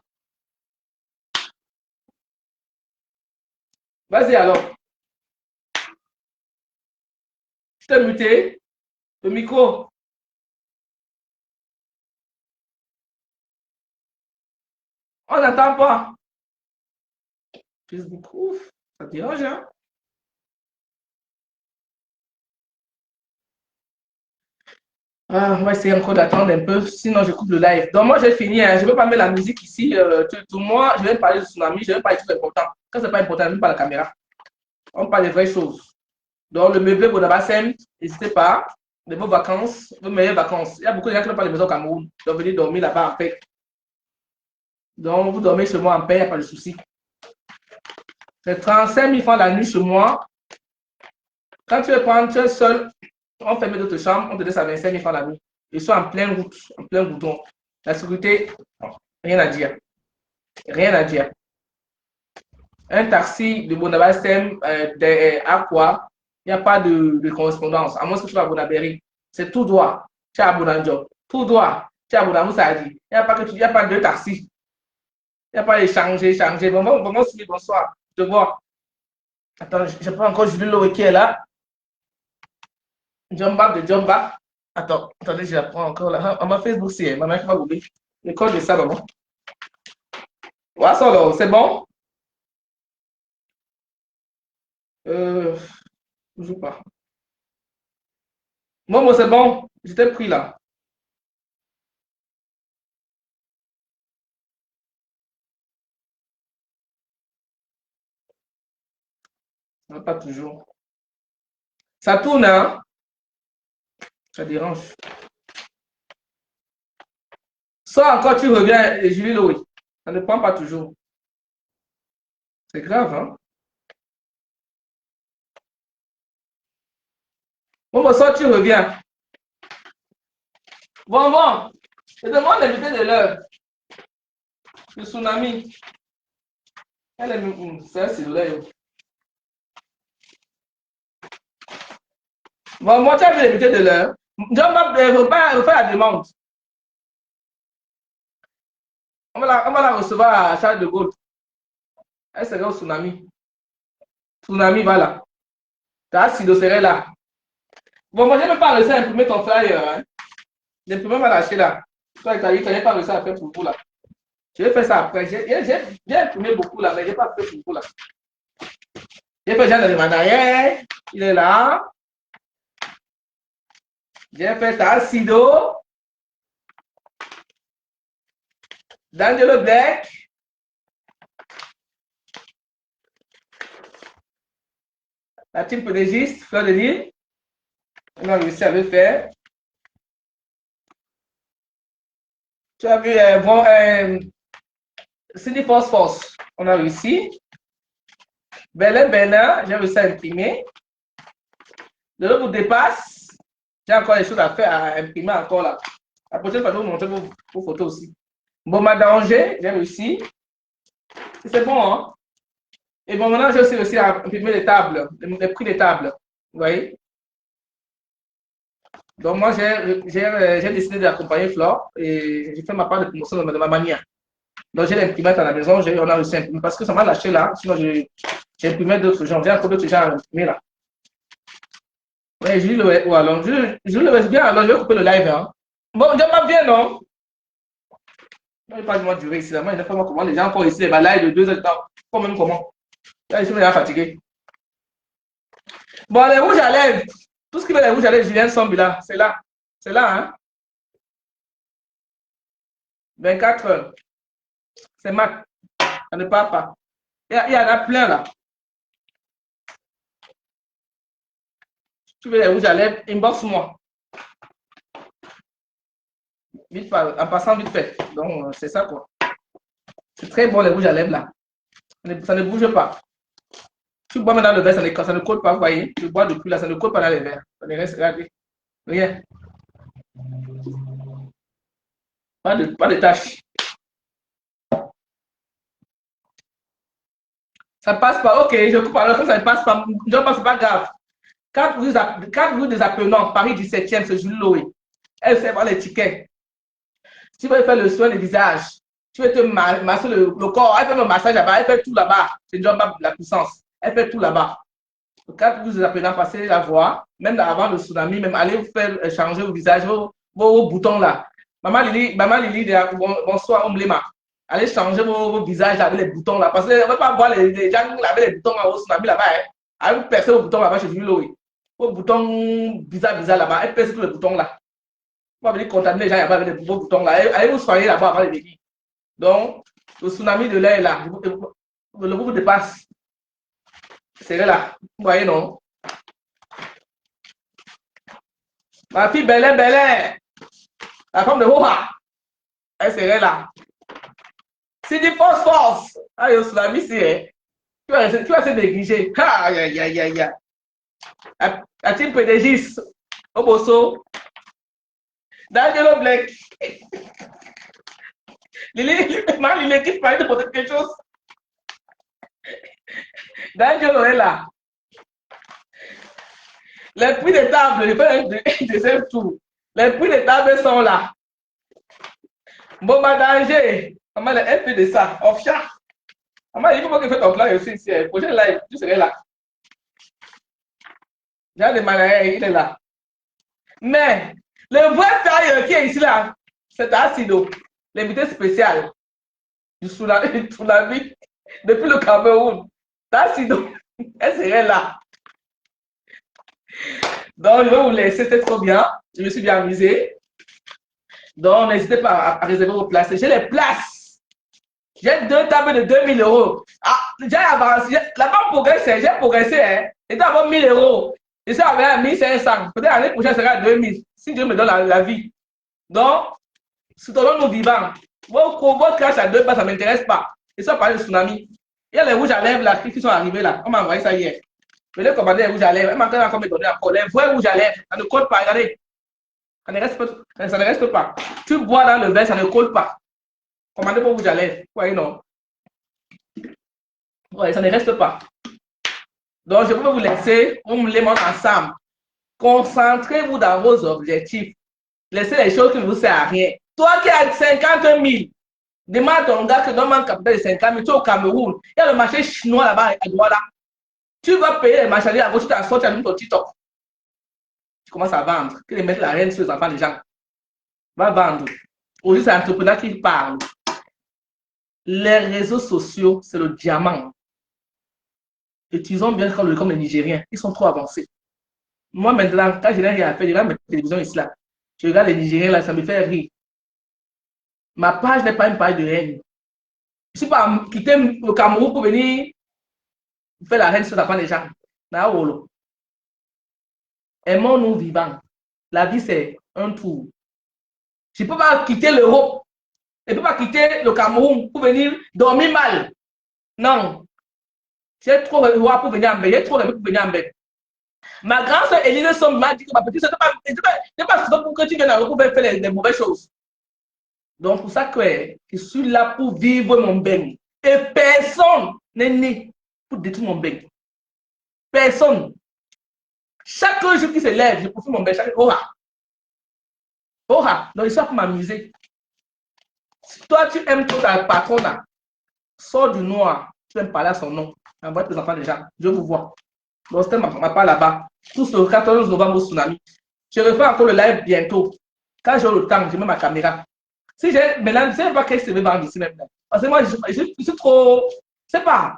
Vas-y alors. Je t'ai muté. Le micro. On n'entend pas. Facebook, ouf, ça dérange, hein? Ah, on va essayer encore d'attendre un peu, sinon je coupe le live. Donc moi j'ai fini, hein. Je ne veux pas mettre la musique ici. Tout moi, je vais parler de tsunami, je vais parler de tout important. Quand ce n'est pas important, je ne pas la caméra. On parle des vraies choses. Donc le meublé Bonabassem, n'hésitez pas. De vos vacances, vos meilleures vacances. Il y a beaucoup de gens qui n'ont pas de maison au Cameroun. Donc venez dormir là-bas en paix. Donc vous dormez chez moi en paix, il n'y a pas de souci. C'est 35 000 francs la nuit chez moi. Quand tu es seul, on ferme d'autres chambres, on te laisse à 25 000 francs la nuit. Ils sont en pleine route, en plein goudron. La sécurité, rien à dire. Rien à dire. Un taxi de Bonabastem à quoi? Il n'y a pas de correspondance, à moins que tu sois à Bonabéry. C'est tout droit. Tu es à Bonanjo. Tout droit. Tu es à Bonamoussadi. Il n'y a pas de taxi. Il n'y a pas échanger. Bon, Sylvie, bonsoir. Je te vois. Attends, je prends encore Julie Lowe qui est là. Jumba de Jumba. Attends, attendez, je la prends encore là. On m'a Facebook, c'est ma mère qui m'a oublié. Le code de ça, maman. Voilà, ça, là, c'est bon? Toujours pas. Moi, c'est bon. Je t'ai pris là. Ça va pas toujours. Ça tourne, hein? Ça dérange. Soit encore tu reviens, Julie Loïc. Ça ne prend pas toujours. C'est grave, hein? Bon, soit tu reviens. Bon. Je demande l'invité de l'heure. Le tsunami. Elle est. C'est un cellulaire. Bon, moi, tu as vu l'invité de l'heure. Je ne veux pas faire la demande. On va la recevoir à Charles de Gaulle. Elle serait au tsunami. Tsunami, voilà. Ta Sido serait là. Bon, moi, je n'ai pas réussi à imprimer ton flyer. Hein. L'imprimer m'a lâché là. Toi, tu n'as pas réussi à faire pour vous là. Je vais faire ça après. J'ai imprimé beaucoup là, mais je n'ai pas fait pour vous là. J'ai fait Jean de Mandarier. Il est là. J'ai fait ta Sido. D'Angelo Black. La team pédagiste, Fleur de Lille. On a réussi à le faire. Tu as vu, Cindy Force. On a réussi. Bernard, j'ai réussi à imprimer. Le lot vous dépasse. J'ai encore des choses à faire, à imprimer encore là. La prochaine fois, je vais vous montrer vos photos aussi. Bon, d'Angers, j'ai réussi. C'est bon, hein? Et bon, maintenant, j'ai aussi réussi à imprimer les tables, les prix des tables. Vous voyez? Donc, moi, j'ai décidé d'accompagner Flore et j'ai fait ma part de promotion de ma manière. Donc, j'ai l'imprimante à la maison, on a réussi à imprimer parce que ça m'a lâché là. Sinon, j'ai imprimé d'autres gens. J'ai encore d'autres gens à imprimer là. Oui, Julie le ou alors, je le bien, alors je vais couper le live. Hein. Bon, je m'en bien, non? Je ne vais pas moi durer ici. Là. Moi, je ne sais pas comment les gens encore ici, les live de 2 heures de temps. Même comment? Là, je suis déjà fatigué. Bon, les rouges à lèvres. Tout ce qui veut les rouges à lèvres, Julien Sombi là. C'est là. C'est là, hein? 24 heures. C'est mat. Ça ne part pas. Il y en a plein là. Tu veux les rouges à lèvres, inbox-moi. Vite, en passant vite fait. Donc, c'est ça quoi. C'est très bon les rouges à lèvres là. Ça ne bouge pas. Tu bois maintenant le verre, ça ne colle pas, vous voyez. Tu bois depuis là, ça ne colle pas dans les verres. Ça ne reste, regardez. Rien. Pas de taches. Ça passe pas. Ok, je coupe alors que ça ne passe pas. Non, c'est pas grave. Quand vous des apprenants, Paris 17e, c'est Julie Loé. Elle fait voir les tickets. Tu veux faire le soin du visage. Tu veux te masser le corps. Elle fait le massage là-bas. Elle fait tout là-bas. C'est déjà la puissance. Elle fait tout là-bas. Quand vous apprenez à passer la voix, même avant le tsunami, même allez vous faire changer vos visages, vos boutons là. Maman Lili, bonsoir, Omblema. Allez changer vos visages avec les boutons là. Parce que on ne va pas voir les gens avec les boutons au tsunami là-bas. Hein. Allez vous percer vos boutons là-bas chez Julie. Vos boutons bizarres là-bas. Elle perce tous les boutons là. Vous venir contaminer les gens avec les boutons là. Allez vous soigner là-bas avant les venir. Donc, le tsunami de l'air là, le vous dépasse. C'est là. Vous voyez, non? Ma fille Bélé, la femme de Hoha, elle serait là. C'est du force. Ah, yo, tsunami, c'est. Tu vas se négliger. La team pédagiste, au bosso. D'Angelo Black. Lily, l'équipe parlait de poser quelque chose. D'Angelo est là. Les prix des tables, je fais un deuxième tour. Les prix des tables sont là. Bon, ma danger. Maman, elle fait de ça. Offshore. Maman, il faut pas que tu fasses ton plan aussi ici. Le prochain live, tu serais là. Jean de Malaye, il est là. Mais, le vrai tailleur qui est ici là, c'est Acido, l'invité spécial du Tsunami depuis le Cameroun. Acido, elle serait là. Donc, je vais vous laisser, c'était trop bien. Je me suis bien amusé. Donc, n'hésitez pas à réserver vos places. J'ai les places. J'ai 2 tables de 2000 €. Ah, j'ai avancé. Là-bas, j'ai progressé. Hein. J'étais avant 1000 €. Je suis arrivé à 1500. Peut-être l'année prochaine, ce sera à 2000. Si Dieu me donne la vie. Donc, soutenons nos vivants. Votre cash à 2 pas, ça ne m'intéresse pas. Et ça, parler de tsunami. Il y a les rouges à lèvres là, qui sont arrivés là. On m'a envoyé ça hier. Je vais commander les rouges à lèvres. Elle m'a encore me donner encore. Les vrais rouges à lèvres, ça ne colle pas. Regardez. Ça ne reste pas. Tu bois dans le verre, ça ne colle pas. Commandez vos rouges à lèvres. Oui, non. Oui, ça ne reste pas. Donc, je peux vous laisser. On me les montre ensemble. Concentrez-vous dans vos objectifs. Laissez les choses qui ne vous servent à rien. Toi qui as 50 000, demande à ton gars que donne un capital de 50 000. Tu es au Cameroun. Il y a le marché chinois là-bas à droite là. Tu vas payer les marchandises à gauche, tu t'en sors, tu allumes ton TikTok. Tu commences à vendre. Que les mettre la reine sur les enfants des gens. Va vendre. Aujourd'hui, c'est l'entrepreneur qui parle. Les réseaux sociaux, c'est le diamant. Utilisons bien comme les Nigériens. Ils sont trop avancés. Moi, maintenant, quand je n'ai rien à faire, je regarde ma télévision ici là. Je regarde les Nigériens là, ça me fait rire. Ma page n'est pas une page de haine. Je ne suis pas quitté le Cameroun pour venir faire la haine sur la fin des gens. Aimons-nous vivants. La vie, c'est un tour. Je ne peux pas quitter l'Europe. Je ne peux pas quitter le Cameroun pour venir dormir mal. Non. J'ai trop roi pour venir en Belgique. J'ai trop rêvé pour venir en Belgique. Ma grande soeur Élise Somme m'a dit que ma petite soeur n'est pas pour que tu viennes en Europe faire les mauvaises choses. Donc, pour ça que je suis là pour vivre mon bien. Et personne n'est né pour détruire mon bien. Personne. Chaque jour qui se lève, je profite mon bien. Chaque jour. Donc, je suis là pour m'amuser. Si toi, tu aimes tout ta patronne, sors du noir. Tu aimes parler à son nom. Envoie tes enfants déjà. Je vous vois. Donc, c'était ma part là-bas. Tous le 14 novembre au tsunami. Je refais encore le live bientôt. Quand j'ai le temps, je mets ma caméra. Si j'ai maintenant, je ne sais pas qu'est-ce que je vais vendre ici même. Parce que moi, je suis trop. Je ne sais pas.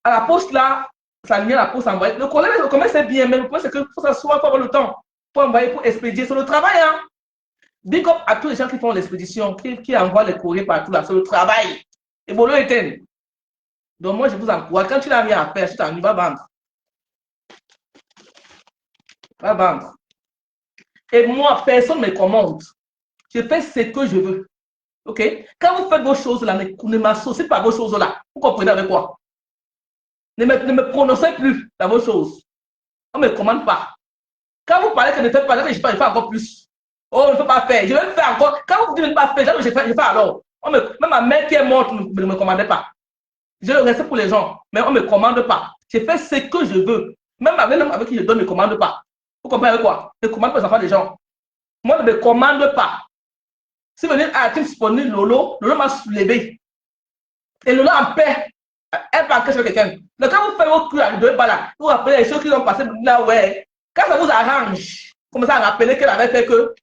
À la poste là, ça vient à la poste envoyer. Le commerce c'est bien, mais le problème c'est qu'il faut s'asseoir pour avoir le temps. Pour envoyer, pour expédier. C'est le travail. Hein? Big up à tous les gens qui font l'expédition, qui envoient les courriers partout là. C'est le travail. Et bon, le éteint. Donc moi, je vous encourage. Quand tu n'as rien à faire, tu t'en vas vendre. Va vendre. Et moi, personne ne me commande. Je fais ce que je veux. OK? Quand vous faites vos choses là, ne m'associez pas à vos choses là. Vous comprenez avec quoi? Ne me prononcez plus dans vos choses. On ne me commande pas. Quand vous parlez que ne faites pas, je fais encore plus. Oh, ne faut pas faire. Je vais faire encore. Quand vous dites ne pas faire, je fais alors. Même ma mère qui est morte ne me commandait pas. Je le reste pour les gens, mais on ne me commande pas. Je fais ce que je veux. Même avec qui je donne, ne me commande pas. Vous comprenez avec quoi? Je ne commande pas les enfants des gens. Moi, ne me commande pas. Si vous venez à la disponible, Lolo m'a soulevé. Et Lolo en paix, elle parle sur quelqu'un. Donc quand vous faites vos coups à deux balles, vous rappelez les choses qui ont passé là, ouais. Quand ça vous arrange, commencez à rappeler qu'elle avait fait que.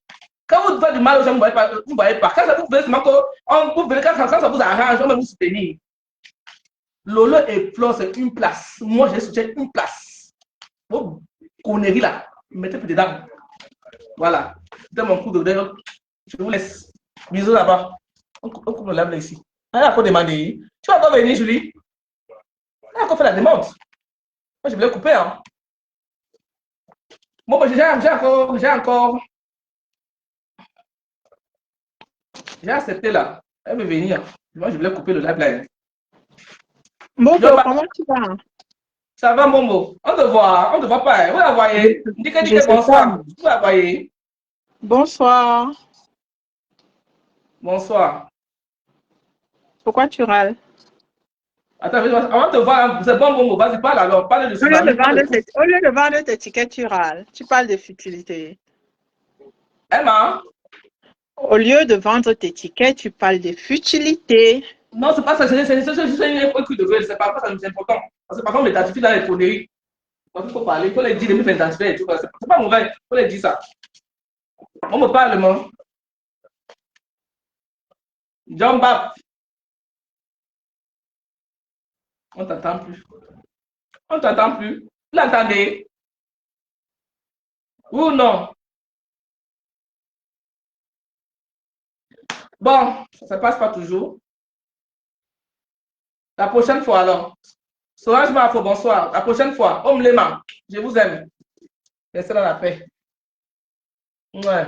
Quand vous faites du mal aux gens, vous ne voyez pas. Quand ça vous fait seulement quand ça vous arrange, on va vous soutenir. Lolo et Flo, c'est une place. Moi, j'ai soutenu une place. Vos conneries là, mettez plus dedans. Voilà. C'était mon coup de gueule. Je vous laisse. Bisous là-bas. On coupe le lave ici. Elle a encore demandé. Tu vas encore venir, Julie? Elle a encore fait la demande. Moi, je voulais couper. Hein. Bon, j'ai accepté là. Elle veut venir. Moi, je voulais couper le live là. Momo, comment tu vas? Ça va, Momo? On te voit pas. Vous la voyez? Dis que bonsoir. Vous la voyez? Bonsoir. Bonsoir. Pourquoi tu râles? Attends, avant de te voir, c'est bon, bon, vas-y, parle alors. Parle de tsunami, parle de tout. Au lieu de vendre tes tickets, tu râles. Tu parles de futilité. Emma? Au lieu de vendre tes tickets, tu parles de futilité. Non, c'est pas ça, c'est un coup de gueule, c'est pas ça, c'est important. Parce que par contre, les tatifies dans les conneries. Donc, il faut parler, il faut les dire, les faire identifier et tout. C'est pas mauvais, il faut les dire ça. On me parle, moi. John Bap, on t'entend plus. On t'entend plus. Vous l'entendez? Oui ou non? Bon, ça ne passe pas toujours. La prochaine fois, alors. Solange Mafo, bonsoir. La prochaine fois, Homme Lema, je vous aime. Restez dans la paix. Ouais.